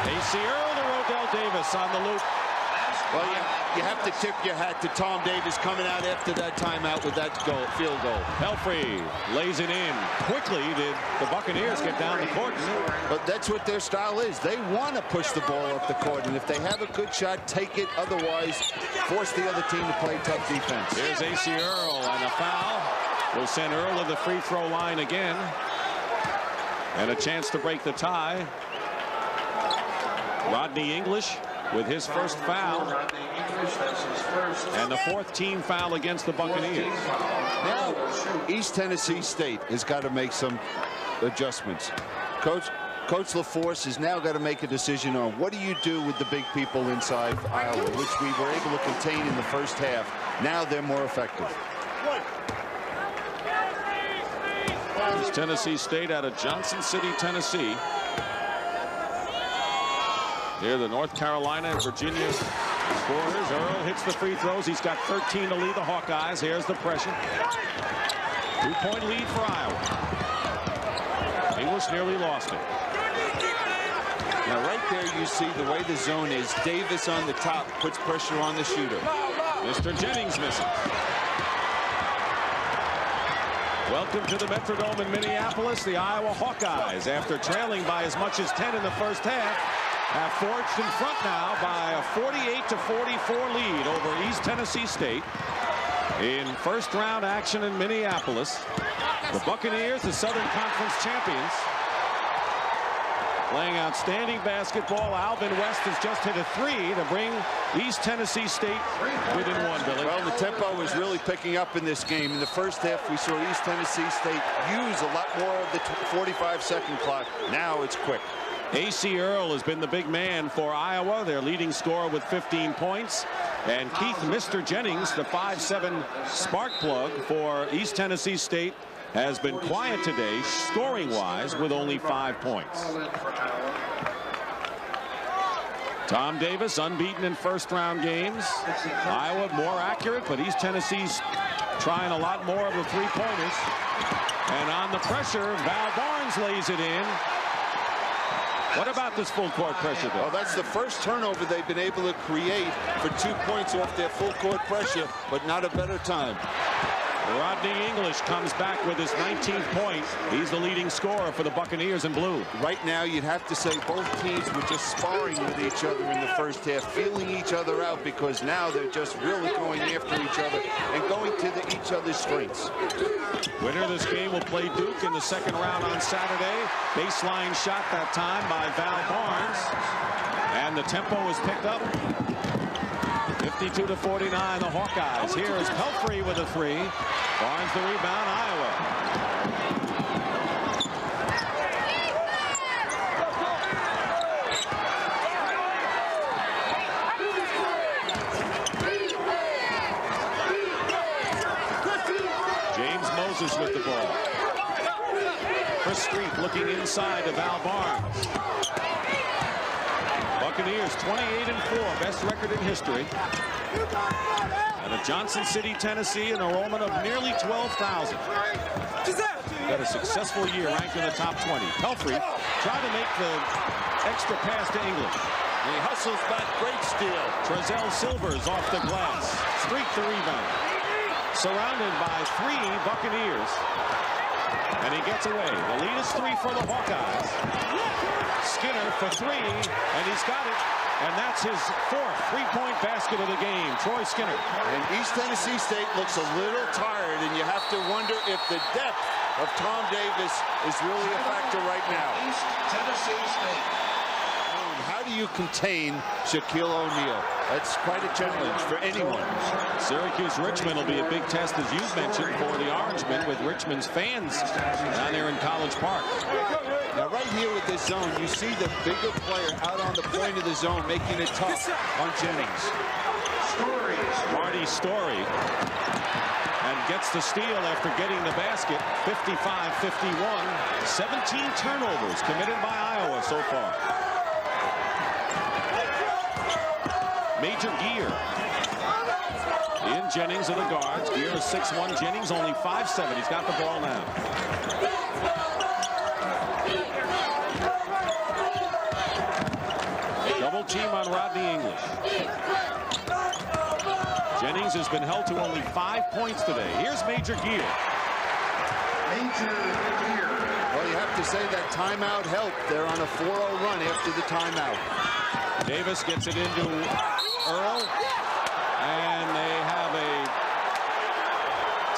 Acie Earl to Rodell Davis on the loop. Well, you have to tip your hat to Tom Davis coming out after that timeout with that field goal. Belfry lays it in. Quickly did the Buccaneers get down the court. But that's what their style is. They want to push the ball up the court, and if they have a good shot, take it. Otherwise, force the other team to play tough defense. Here's Acie Earl, and a foul will send Earl to the free throw line again. And a chance to break the tie. Rodney English with his first foul. And the 4th team foul against the Buccaneers. Now, East Tennessee State has got to make some adjustments. Coach LeForce has now got to make a decision on what do you do with the big people inside Iowa, which we were able to contain in the first half. Now they're more effective. East Tennessee State out of Johnson City, Tennessee. Here the North Carolina and Virginia scorers. Earl hits the free throws. He's got 13 to lead the Hawkeyes. Here's the pressure. 2-point lead for Iowa. English nearly lost it. Now right there you see the way the zone is. Davis on the top puts pressure on the shooter. Mr. Jennings missing. Welcome to the Metrodome in Minneapolis. The Iowa Hawkeyes, after trailing by as much as 10 in the first half, have forged in front now by a 48-44 lead over East Tennessee State in first round action in Minneapolis. The Buccaneers, the Southern Conference champions, playing outstanding basketball. Alvin West has just hit a 3 to bring East Tennessee State within 1, Billy. Well, the tempo is really picking up in this game. In the first half, we saw East Tennessee State use a lot more of the 45-second clock. Now it's quick. Acie Earl has been the big man for Iowa, their leading scorer with 15 points. And Keith Mr. Jennings, the 5'7" spark plug for East Tennessee State, has been quiet today, scoring-wise, with only 5 points. Tom Davis unbeaten in first-round games. Iowa more accurate, but East Tennessee's trying a lot more of the three-pointers. And on the pressure, Val Barnes lays it in. What about this full court pressure, though? Well, that's the first turnover they've been able to create for 2 points off their full court pressure, but not a better time. Rodney English comes back with his 19th point. He's the leading scorer for the Buccaneers in blue. Right now, you'd have to say both teams were just sparring with each other in the first half, feeling each other out, because now they're just really going after each other and going to each other's strengths. Winner of this game will play Duke in the second round on Saturday. Baseline shot that time by Val Barnes. And the tempo was picked up. 52-49, the Hawkeyes. Here is Pelfrey with a 3. Barnes the rebound, Iowa. James Moses with the ball. Chris Street looking inside to Val Barnes. Buccaneers 28-4, best record in history. And of Johnson City, Tennessee, an enrollment of nearly 12,000. Got a successful year, ranked in the top 20. Pelfrey tried to make the extra pass to English. And he hustles back, great steal. Trezell Silvers off the glass. Street the rebound. Surrounded by 3 Buccaneers. And he gets away. The lead is 3 for the Hawkeyes. Skinner for 3, and he's got it. And that's his 4th three-point basket of the game. Troy Skinner. And East Tennessee State looks a little tired, and you have to wonder if the depth of Tom Davis is really a factor right now. East Tennessee State. How do you contain Shaquille O'Neal? That's quite a challenge for anyone. Syracuse-Richmond will be a big test, as you've mentioned, for the Orangemen, with Richmond's fans down there in College Park. Now, right here with this zone, you see the bigger player out on the point of the zone, making it tough on Jennings. Marty Story. And gets the steal after getting the basket. 55-51. 17 turnovers committed by Iowa so far. Major Gear. In Jennings of the guards. Gear is 6'1". Jennings only 5'7". He's got the ball now. Double team on Rodney English. Jennings has been held to only 5 points today. Here's Major Gear. Major Gear. Well, you have to say that timeout helped. They're on a 4-0 run after the timeout. Davis gets it into Earl, and they have a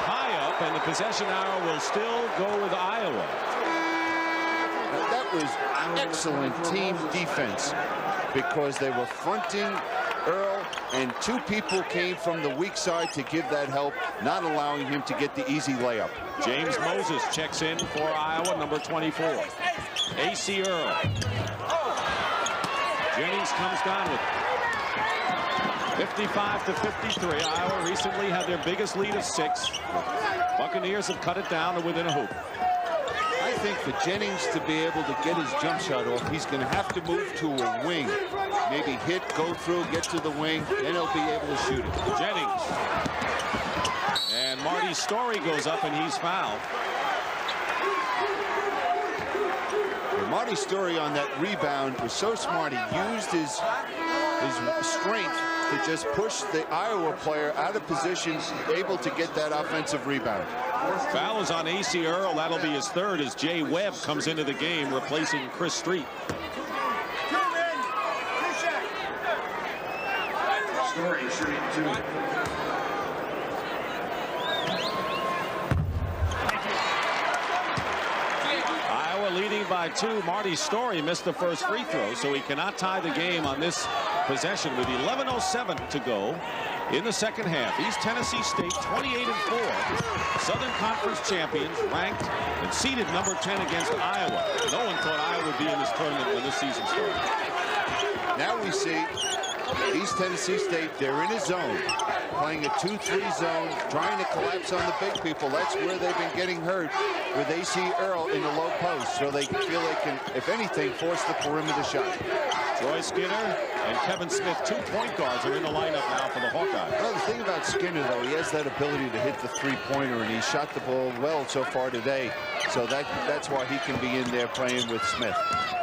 tie-up, and the possession arrow will still go with Iowa. Now, that was excellent team defense, because they were fronting Earl, and 2 people came from the weak side to give that help, not allowing him to get the easy layup. James Moses checks in for Iowa, number 24. Acie Earl. Jennings comes down with 55-53. Iowa recently had their biggest lead of 6. Buccaneers have cut it down to within a hoop. I think for Jennings to be able to get his jump shot off, he's going to have to move to a wing. Maybe hit, go through, get to the wing, then he'll be able to shoot it. Jennings. And Marty Story goes up, and he's fouled. Marty Story on that rebound was so smart. He used his strength to just push the Iowa player out of position, able to get that offensive rebound. Foul is on Acie Earl. That'll be his 3rd as Jay Webb comes into the game, replacing Chris Street. Story shooting 2. Leading by 2. Marty Story missed the first free throw, so he cannot tie the game on this possession with 11:07 to go in the second half. East Tennessee State 28-4. Southern Conference champions, ranked and seeded number 10 against Iowa. No one thought Iowa would be in this tournament when this season started. Now we see East Tennessee State, they're in a zone, playing a 2-3 zone, trying to collapse on the big people. That's where they've been getting hurt, with Acie Earl in the low post, so they feel they can, if anything, force the perimeter shot. Troy Skinner and Kevin Smith, 2 point guards, are in the lineup now for the Hawkeyes. Well, the thing about Skinner, though, he has that ability to hit the three-pointer, and he shot the ball well so far today. So that's why he can be in there playing with Smith.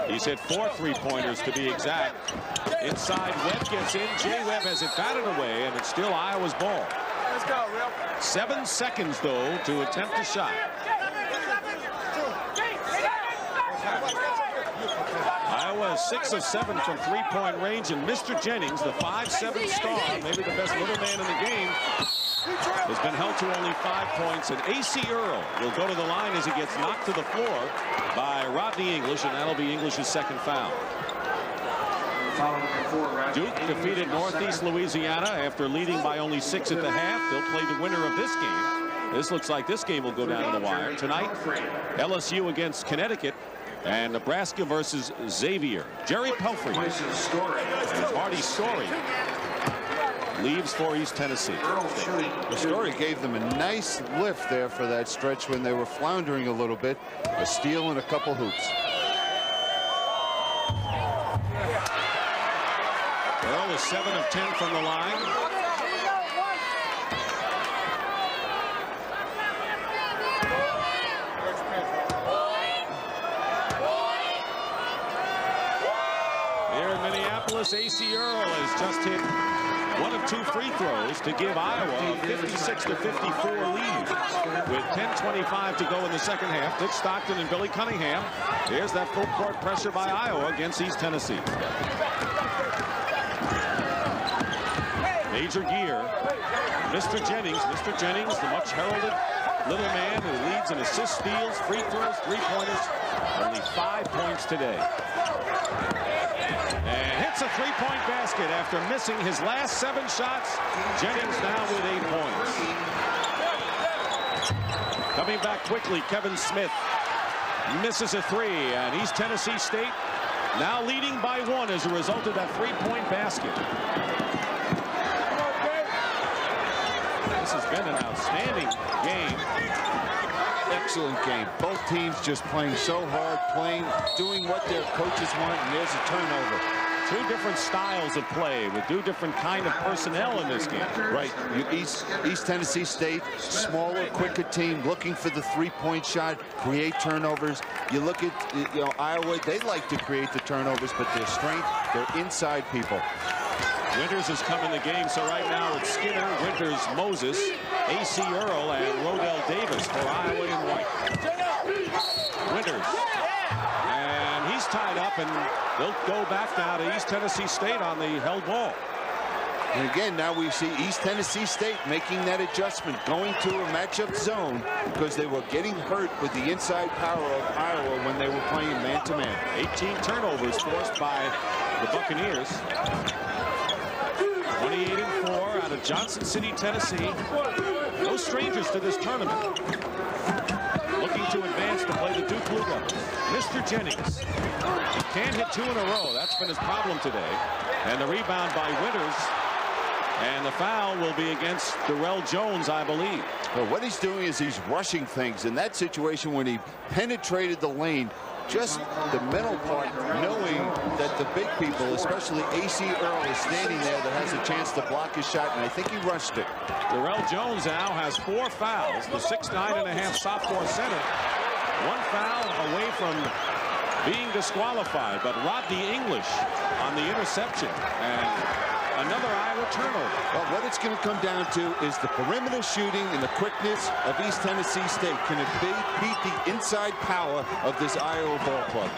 He's hit 4 3-pointers to be exact. Inside, Webb gets in. Jay Webb has it batted away, and it's still Iowa's ball. Let's go, Will. 7 seconds, though, to attempt a shot. Iowa is 6 of 7 from 3-point range, and Mr. Jennings, the 5'7" star, maybe the best little man in the game, has been held to only 5 points. And Acie Earl will go to the line as he gets knocked to the floor by Rodney English, and that'll be English's second foul. Duke defeated Northeast Louisiana after leading by only 6 at the half. They'll play the winner of this game. This looks like this game will go down to the wire. Tonight, LSU against Connecticut, and Nebraska versus Xavier. Jerry Pelfrey and Marty Story leaves for East Tennessee. The Story gave them a nice lift there for that stretch when they were floundering a little bit. A steal and a couple hoops. Earl is 7 of 10 from the line. Here in Minneapolis, Acie Earl has just hit 1 of 2 free throws to give Iowa a 56-54 lead. With 10:25 to go in the second half, Dick Stockton and Billy Cunningham. Here's that full court pressure by Iowa against East Tennessee. Major gear. Mr. Jennings, the much heralded little man who leads in assists, steals, free throws, 3-pointers. Only 5 points today. And hits a 3-point basket after missing his last 7 shots. Jennings now with 8 points. Coming back quickly, Kevin Smith misses a 3, and East Tennessee State now leading by 1 as a result of that 3-point basket. This has been an outstanding game. Excellent game. Both teams just playing so hard, doing what their coaches want, and there's a turnover. 2 different styles of play with 2 different kind of personnel in this game. Right. East Tennessee State, smaller, quicker team, looking for the 3-point shot, create turnovers. You look at Iowa, they like to create the turnovers, but their strength, they're inside people. Winters has come in the game, so right now it's Skinner, Winters, Moses, Acie Earl, and Rodell Davis for Iowa in white. Winters. And he's tied up, and they'll go back now to East Tennessee State on the held ball. And again, now we see East Tennessee State making that adjustment, going to a matchup zone because they were getting hurt with the inside power of Iowa when they were playing man-to-man. 18 turnovers forced by the Buccaneers. 28-4 out of Johnson City, Tennessee. No strangers to this tournament. Looking to advance to play the Duke Blue Devils. Mr. Jennings. He can't hit 2 in a row. That's been his problem today. And the rebound by Winters. And the foul will be against Darrell Jones, I believe. Well, what he's doing is he's rushing things. In that situation, when he penetrated the lane, just the mental part, knowing that the big people, especially Acie Earl, is standing there that has a chance to block his shot, and I think he rushed it. Darrell Jones now has 4 fouls. The 6'9.5" sophomore center. 1 foul away from being disqualified, but Rodney English on the interception. And another Iowa turnover. Well, what it's going to come down to is the perimeter shooting and the quickness of East Tennessee State. Can it beat the inside power of this Iowa ball club?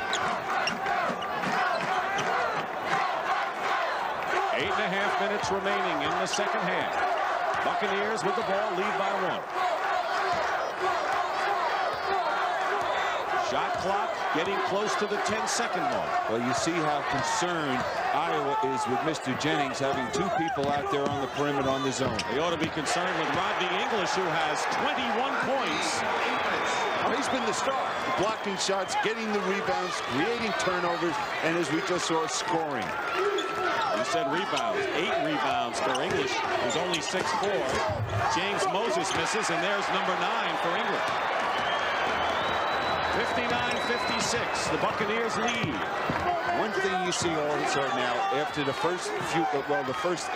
8.5 minutes remaining in the second half. Buccaneers with the ball, lead by 1. Shot clock getting close to the 10-second mark. Well, you see how concerned Iowa is with Mr. Jennings having 2 people out there on the perimeter on the zone. They ought to be concerned with Rodney English, who has 21 points. Oh, he's been the star. Blocking shots, getting the rebounds, creating turnovers, and as we just saw, scoring. We said rebounds. 8 rebounds for English, who's only 6'4". James Moses misses, and there's number 9 for English. 59-56. The Buccaneers lead. One thing you see also now, after the first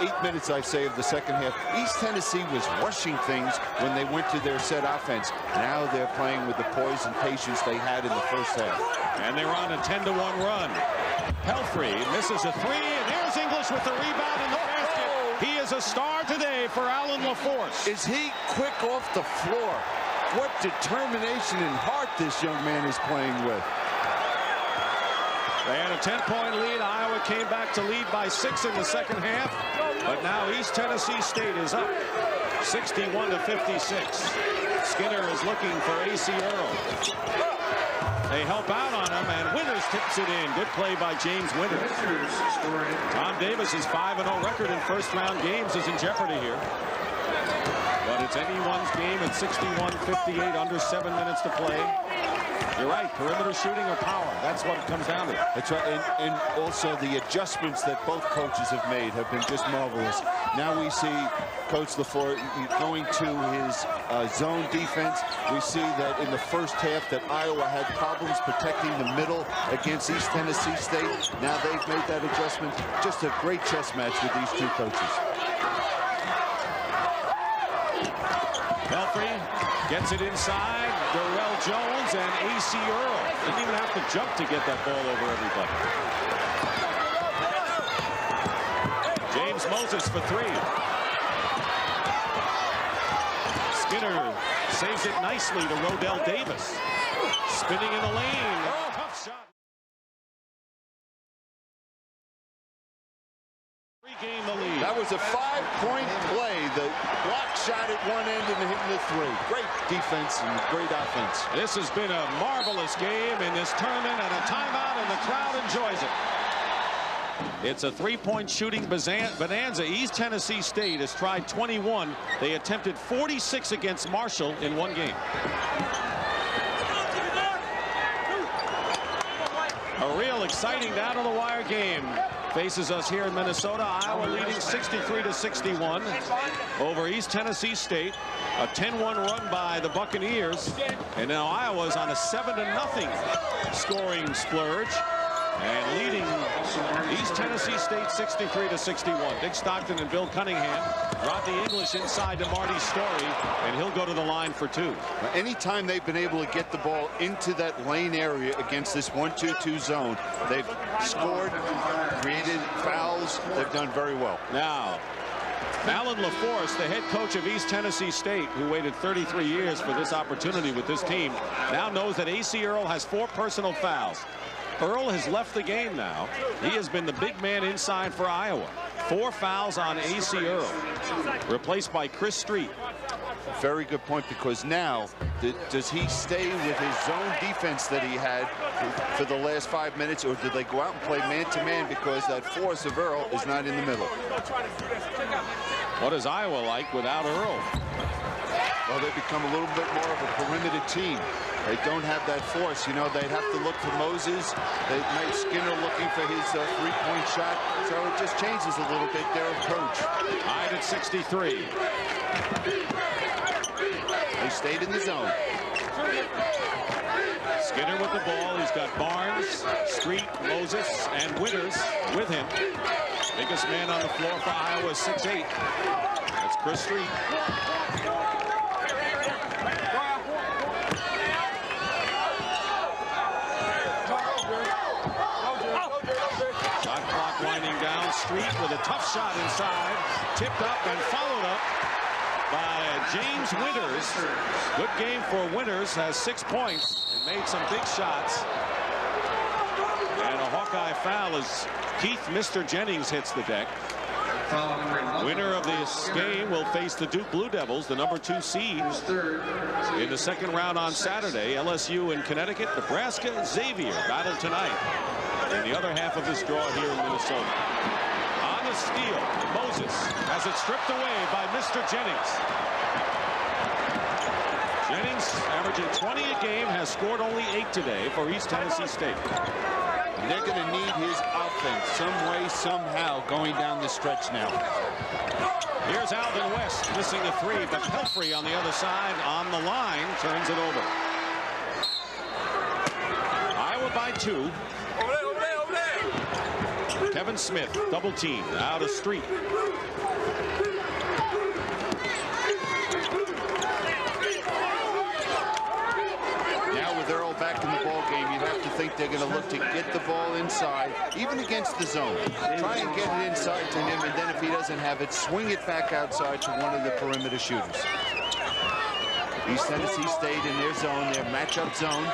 8 minutes, I say, of the second half, East Tennessee was rushing things when they went to their set offense. Now they're playing with the poise and patience they had in the first half. And they were on a 10-1 run. Pelfrey misses a three, and here's English with the rebound in the basket. He is a star today for Alan LeForce. Is he quick off the floor? What determination and heart this young man is playing with. They had a 10-point lead. Iowa came back to lead by 6 in the second half. But now East Tennessee State is up 61-56. Skinner is looking for Acie Earl. They help out on him, and Winters tips it in. Good play by James Winters. Tom Davis's 5-0 record in first-round games is in jeopardy here. But it's anyone's game at 61-58, under 7 minutes to play. You're right, perimeter shooting or power. That's what it comes down to. That's right, and also the adjustments that both coaches have made have been just marvelous. Now we see Coach LeForce going to his zone defense. We see that in the first half that Iowa had problems protecting the middle against East Tennessee State. Now they've made that adjustment. Just a great chess match with these two coaches. Pelfrey gets it inside. Darrell Jones and Acie Earl. Didn't even have to jump to get that ball over everybody. James Moses for three. Skinner saves it nicely to Rodell Davis. Spinning in the lane. Tough shot. Regain the lead. That was a 5-point play. The block shot at one end and hitting the three. Great defense and great offense. This has been a marvelous game in this tournament, and a timeout, and the crowd enjoys it. It's a 3-point shooting bonanza. East Tennessee State has tried 21. They attempted 46 against Marshall in one game. A real exciting down-to-the-wire game faces us here in Minnesota. Iowa leading 63-61 over East Tennessee State. A 10-1 run by the Buccaneers. And now Iowa's on a 7-0 scoring splurge and leading East Tennessee State 63-61. Dick Stockton and Bill Cunningham. Rodney English inside to Marty Story, and he'll go to the line for two. Anytime they've been able to get the ball into that lane area against this 1-2-2 zone, they've scored, created fouls. They've done very well. Now, Alan LeForce, the head coach of East Tennessee State, who waited 33 years for this opportunity with this team, now knows that Acie Earl has 4 personal fouls. Earl has left the game now. He has been the big man inside for Iowa. 4 fouls on Acie Earl, replaced by Chris Street. Very good point, because now does he stay with his zone defense that he had for the last 5 minutes, or do they go out and play man-to-man because that force of Earl is not in the middle? What is Iowa like without Earl? Well, they become a little bit more of a perimeter team. They don't have that force. You know, they'd have to look for Moses. They might Skinner looking for his 3-point shot. So it just changes a little bit their approach. Tied at 63. They stayed in the zone. Skinner with the ball. He's got Barnes, Street, Moses, and Winters with him. Biggest man on the floor for Iowa is 6'8". That's Chris Street. Shot clock winding down. Street with a tough shot inside. Tipped up and followed up by James Winters. Good game for Winters. Has 6 points and made some big shots. And a Hawkeye foul as Keith Mr. Jennings hits the deck. Winner of this game will face the Duke Blue Devils, the #2 seed, in the second round on Saturday. LSU in Connecticut, Nebraska, Xavier battle tonight in the other half of this draw here in Minnesota. On the steal, Moses has it stripped away by Mr. Jennings. Jennings, averaging 20 a game, has scored only 8 today for East Tennessee State. And they're going to need his offense some way, somehow, going down the stretch now. Here's Alvin West missing a 3, but Pelfrey on the other side on the line turns it over. by 2. Kevin Smith double team out of Street. Now with Earl back in the ball game, you'd have to think they're going to look to get the ball inside, even against the zone. Try and get it inside to him, and then if he doesn't have it, swing it back outside to one of the perimeter shooters. East Tennessee State in their zone, their matchup zone.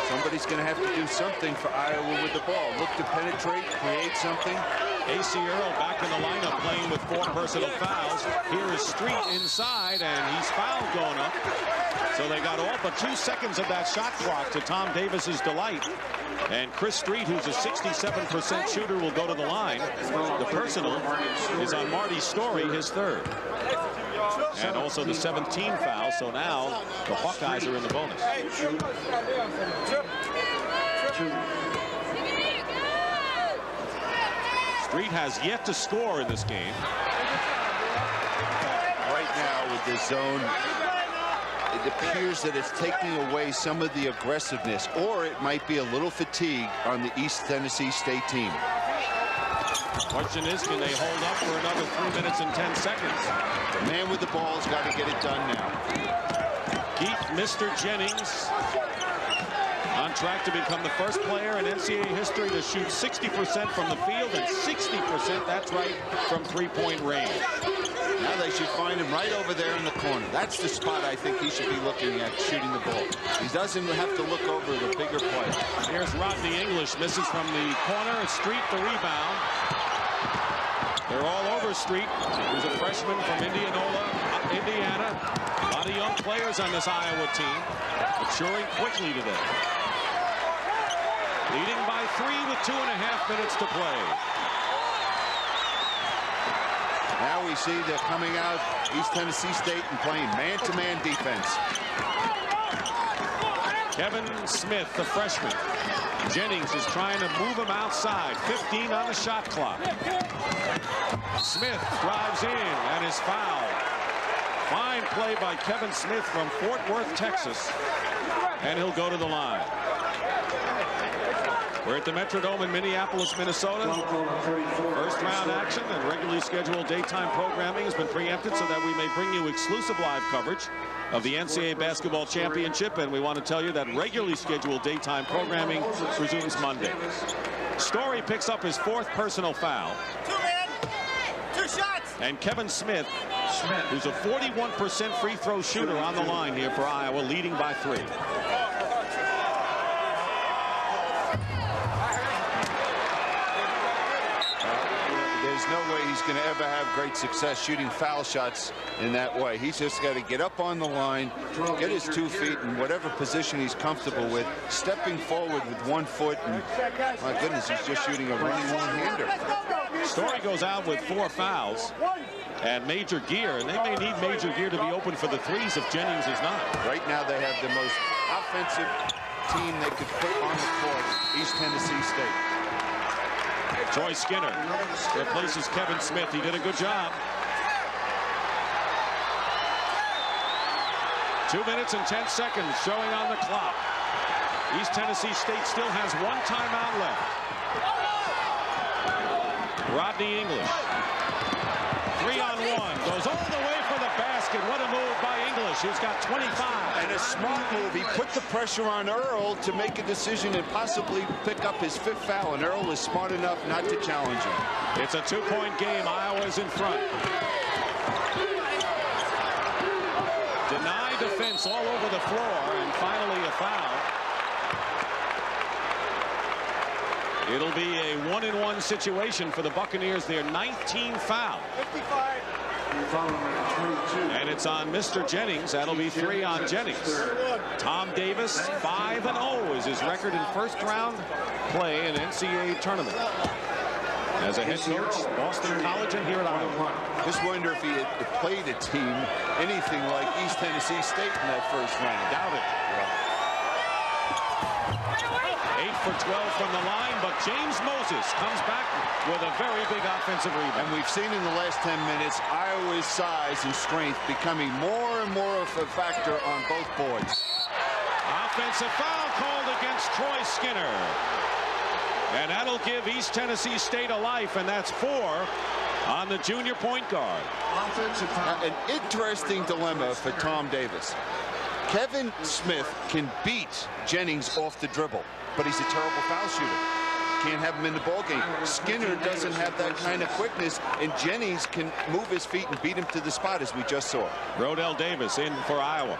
Somebody's going to have to do something for Iowa with the ball. Look to penetrate, create something. Acie Earl back in the lineup playing with 4 personal fouls. Here is Street inside, and he's fouled going up. So they got all but 2 seconds of that shot clock to Tom Davis's delight. And Chris Street, who's a 67% shooter, will go to the line. The personal is on Marty Story, his 3rd. And also the 17th foul, so now the Hawkeyes are in the bonus. Street has yet to score in this game. Right now with the zone, it appears that it's taking away some of the aggressiveness, or it might be a little fatigue on the East Tennessee State team. Question is, can they hold up for another 3 minutes and 10 seconds? The man with the ball's got to get it done now. Keith Mr. Jennings on track to become the first player in NCAA history to shoot 60% from the field and 60%, that's right, from 3-point range. Now they should find him right over there in the corner. That's the spot I think he should be looking at, shooting the ball. He doesn't have to look over the bigger play. Here's Rodney English, misses from the corner, and Street the rebound. They're all over Street, who's a freshman from Indiana. A lot of young players on this Iowa team, maturing quickly today. Leading by 3 with 2.5 minutes to play. Now we see they're coming out, East Tennessee State, and playing man-to-man defense. Kevin Smith, the freshman. Jennings is trying to move him outside. 15 on the shot clock. Smith drives in and is fouled. Fine play by Kevin Smith from Fort Worth, Texas. And he'll go to the line. We're at the Metrodome in Minneapolis, Minnesota. First round action and regularly scheduled daytime programming has been preempted so that we may bring you exclusive live coverage of the NCAA Basketball Championship, and we want to tell you that regularly scheduled daytime programming resumes Monday. Story picks up his 4th personal foul. 2 shots. And Kevin Smith, who's a 41% free throw shooter, on the line here for Iowa, leading by 3. There's no way he's going to ever have great success shooting foul shots in that way. He's just got to get up on the line, get his 2 feet in whatever position he's comfortable with, stepping forward with 1 foot, and my goodness, he's just shooting a running one-hander. Story goes out with 4 fouls and Major Gear, and they may need Major Gear to be open for the 3s if Jennings is not. Right now they have the most offensive team they could put on the court, East Tennessee State. Troy Skinner replaces Kevin Smith. He did a good job. 2 minutes and 10 seconds showing on the clock. East Tennessee State still has 1 timeout left. Rodney English. 3-on-1. Goes all the way for the basket. What a move by English. He's got 25. And a smart move. He put the pressure on Earl to make a decision and possibly pick up his 5th foul. And Earl is smart enough not to challenge him. It's a 2-point game. Iowa's in front. Denied defense all over the floor, and finally a foul. It'll be a 1-and-1 situation for the Buccaneers. Their 19th foul. 55. And it's on Mr. Jennings. That'll be 3 on Jennings. Tom Davis, 5-0 is his record in first-round play in NCAA tournament. As a head coach, Boston College and here at Iowa. Just wonder if he had played a team anything like East Tennessee State in that first round. Doubt it. 8 for 12 from the line, but James Moses comes back with a very big offensive rebound. And we've seen in the last 10 minutes Iowa's size and strength becoming more and more of a factor on both boards. Offensive foul called against Troy Skinner. And that'll give East Tennessee State a life, and that's 4 on the junior point guard. An interesting dilemma for Tom Davis. Kevin Smith can beat Jennings off the dribble, but he's a terrible foul shooter. Can't have him in the ball game. Skinner doesn't have that kind of quickness, and Jennings can move his feet and beat him to the spot, as we just saw. Rodell Davis in for Iowa.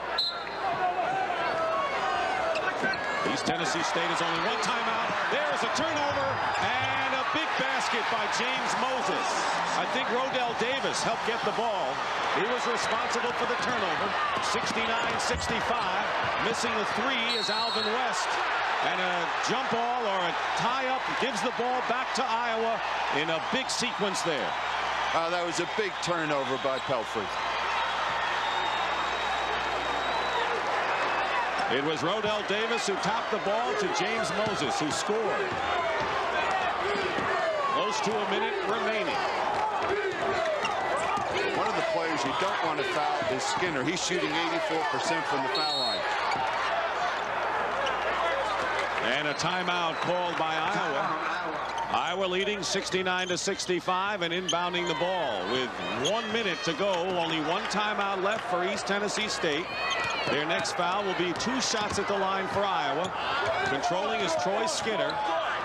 East Tennessee State has only one timeout. There's a turnover and a big basket by James Moses. I think Rodell Davis helped get the ball. He was responsible for the turnover. 69-65. Missing the 3 is Alvin West. And a jump ball or a tie-up gives the ball back to Iowa in a big sequence there. That was a big turnover by Pelfrey. It was Rodell Davis who topped the ball to James Moses, who scored. Close to a minute remaining. One of the players you don't want to foul is Skinner. He's shooting 84% from the foul line. And a timeout called by Iowa. Iowa leading 69-65 and inbounding the ball with 1 minute to go. Only one timeout left for East Tennessee State. Their next foul will be 2 shots at the line for Iowa. Controlling is Troy Skinner.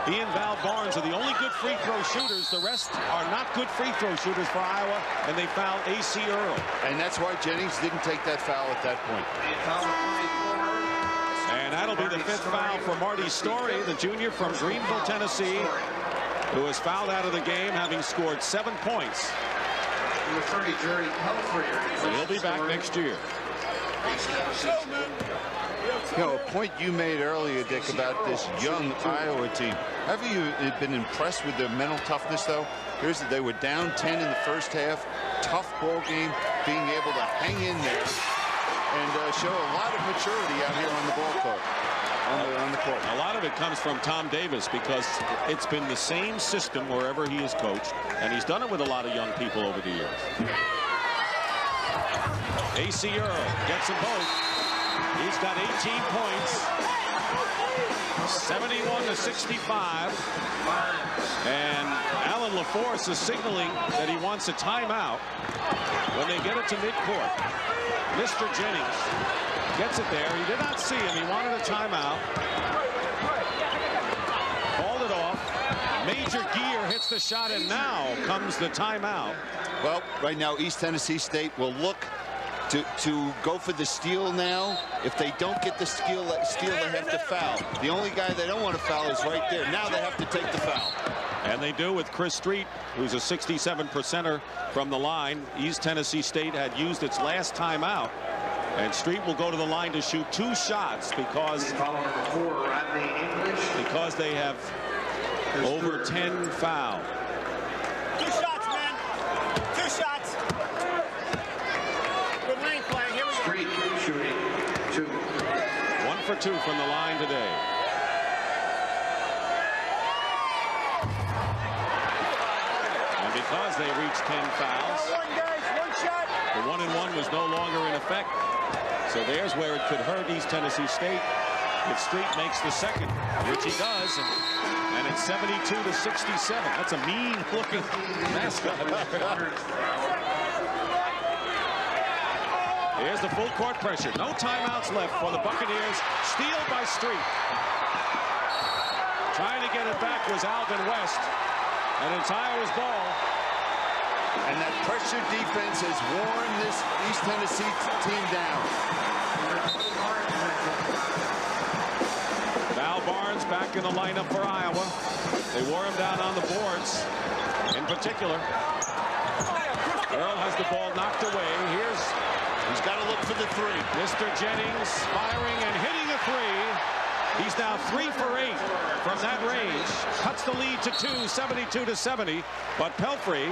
He and Val Barnes are the only good free throw shooters. The rest are not good free throw shooters for Iowa, and they fouled Acie Earl. And that's why Jennings didn't take that foul at that point. And that'll be the 5th foul for Marty Story, the junior from Greenville, Tennessee, who was fouled out of the game, having scored 7 points. And he'll be back next year. You know, a point you made earlier, Dick, about this young Iowa team. Have you been impressed with their mental toughness, though? They were down 10 in the first half. Tough ball game, being able to hang in there and show a lot of maturity out here on the ball court. On the court. A lot of it comes from Tom Davis, because it's been the same system wherever he has coached, and he's done it with a lot of young people over the years. Acie Earl gets them both. He's got 18 points. 71-65. And Alan LeForce is signaling that he wants a timeout when they get it to midcourt. Mr. Jennings gets it there. He did not see him. He wanted a timeout. Called it off. Major Gear hits the shot, and now comes the timeout. Well, right now, East Tennessee State will look to go for the steal now. If they don't get the steal, they have to foul. The only guy they don't want to foul is right there. Now they have to take the foul. And they do with Chris Street, who's a 67%er from the line. East Tennessee State had used its last timeout. And Street will go to the line to shoot 2 shots because they have over 10 fouled. 2 shots, man. 2 shots. Good lane playing. Here we go. Street shooting 2. 1 for 2 from the line today. And because they reached 10 fouls, One, guys. 1 shot. the 1-and-1 was no longer in effect. So there's where it could hurt East Tennessee State if Street makes the second, which he does. And it's 72-67. That's a mean-looking mascot. Here's the full court pressure. No timeouts left for the Buccaneers. Steal by Street. Trying to get it back was Alvin West. And it's Iowa's ball. And that pressure defense has worn this East Tennessee team down. Val Barnes back in the lineup for Iowa. They wore him down on the boards. In particular, Earl has the ball knocked away. He's got to look for the 3. Mr. Jennings firing and hitting a 3. He's now 3 for 8 from that range. Cuts the lead to 2, 72-70. But Pelfrey,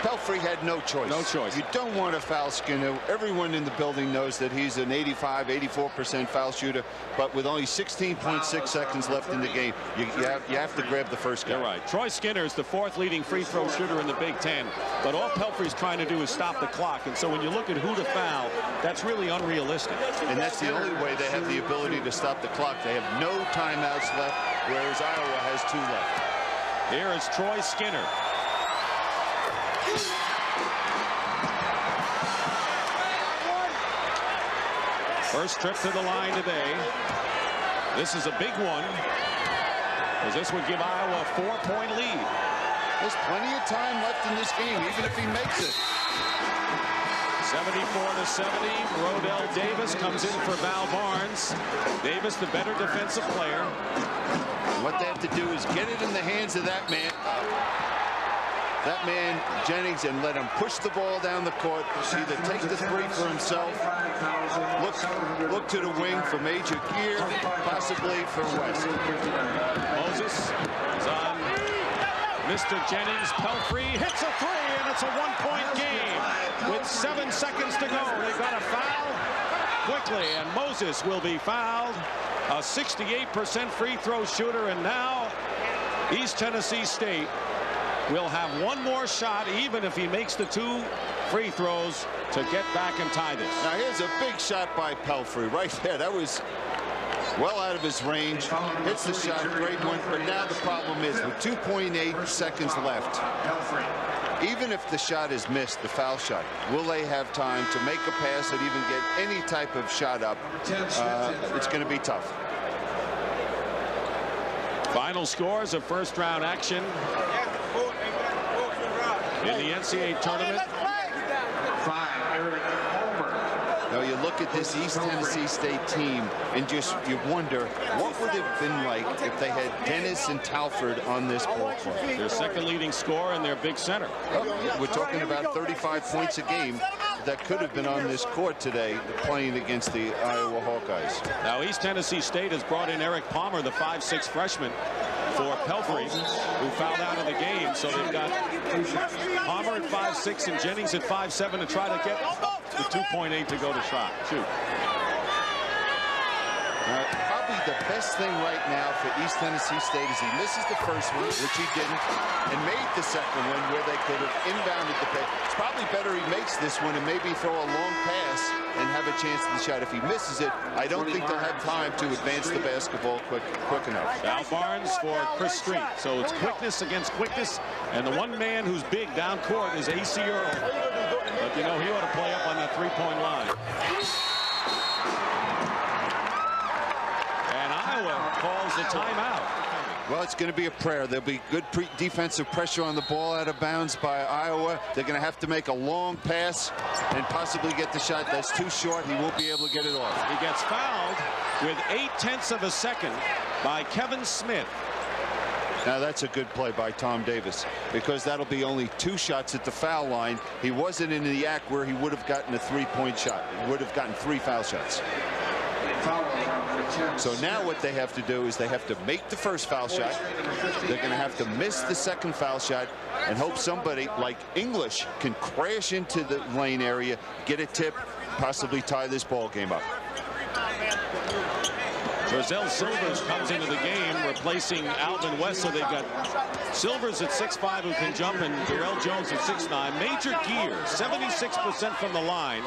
Pelfrey had no choice. No choice. You don't want to foul Skinner. Everyone in the building knows that he's an 84% foul shooter, but with only 16.6 seconds left in the game, you have to grab the first guy. You're right. Troy Skinner is the 4th leading free throw shooter in the Big Ten, but all Pelfrey's trying to do is stop the clock, and so when you look at who to foul, that's really unrealistic. And that's the only way they have the ability to stop the clock. They have no timeouts left, whereas Iowa has 2 left. Here is Troy Skinner. First trip to the line today. This is a big one, because this would give Iowa a 4-point lead. There's plenty of time left in this game, even if he makes it. 74-70. Rodell Davis comes in for Val Barnes. Davis, the better defensive player. What they have to do is get it in the hands of that man. Jennings, and let him push the ball down the court. Either take the 3 for himself, look to the wing for Major Gear, possibly for West. Moses is on Mr. Jennings. Pelfrey hits a 3, and it's a 1-point game. With 7 seconds to go, they've got to foul quickly, and Moses will be fouled. A 68% free throw shooter, and now East Tennessee State will have one more shot, even if he makes the 2 free throws, to get back and tie this. Now here's a big shot by Pelfrey right there. That was well out of his range. Hits the shot, great one. But now the problem is with 2.8 seconds left, even if the shot is missed, the foul shot, will they have time to make a pass and even get any type of shot up? It's going to be tough. Final scores of first-round action in the NCAA tournament. Now you look at this East Tennessee State team and you wonder what would it have been like if they had Dennis and Talford on this ball club. Their 2nd leading scorer and their big center. We're talking about 35 points a game that could have been on this court today playing against the Iowa Hawkeyes. Now East Tennessee State has brought in Eric Palmer, the 5'6" freshman, for Pelfrey, who fouled out of the game. So they've got Palmer at 5'6" and Jennings at 5'7" to try to get the 2.8 to go to shoot. Probably the best thing right now for East Tennessee State is he misses the first one, which he didn't, and made the second one where they could have inbounded the pass. It's probably better he makes this one and maybe throw a long pass and have a chance at the shot. If he misses it, I don't think they'll have time to advance the basketball quick enough. Val Barnes for Chris Street. So it's quickness against quickness, and the one man who's big down court is Acie Earl. But you know, he ought to play up on that 3-point line. Calls the timeout. Well, it's going to be a prayer. There'll be good defensive pressure on the ball out of bounds by Iowa. They're going to have to make a long pass and possibly get the shot. That's too short. He won't be able to get it off. He gets fouled with 0.8 of a second by Kevin Smith. Now that's a good play by Tom Davis, because that'll be only 2 shots at the foul line. He wasn't in the act where he would have gotten a 3-point shot. He would have gotten 3 foul shots. So now what they have to do is they have to make the first foul shot. They're going to have to miss the second foul shot and hope somebody like English can crash into the lane area, get a tip, possibly tie this ball game up. Roselle Silvers comes into the game, replacing Alvin West. So they've got Silvers at 6'5", who can jump, and Darrell Jones at 6'9". Major Gear, 76% from the line.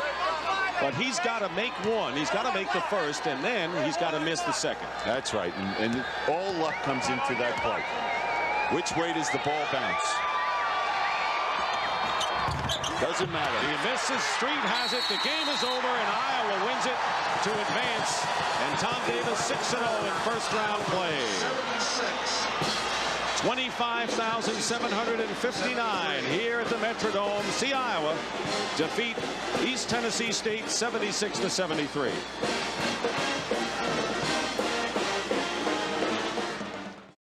But he's got to make one. He's got to make the first, and then he's got to miss the second. That's right, and all luck comes into that play. Which way does the ball bounce? Doesn't matter. He misses. Street has it. The game is over, and Iowa wins it to advance. And Tom Davis 6-0 in first-round play. 25,759 here at the Metrodome. See Iowa defeat East Tennessee State 76-73.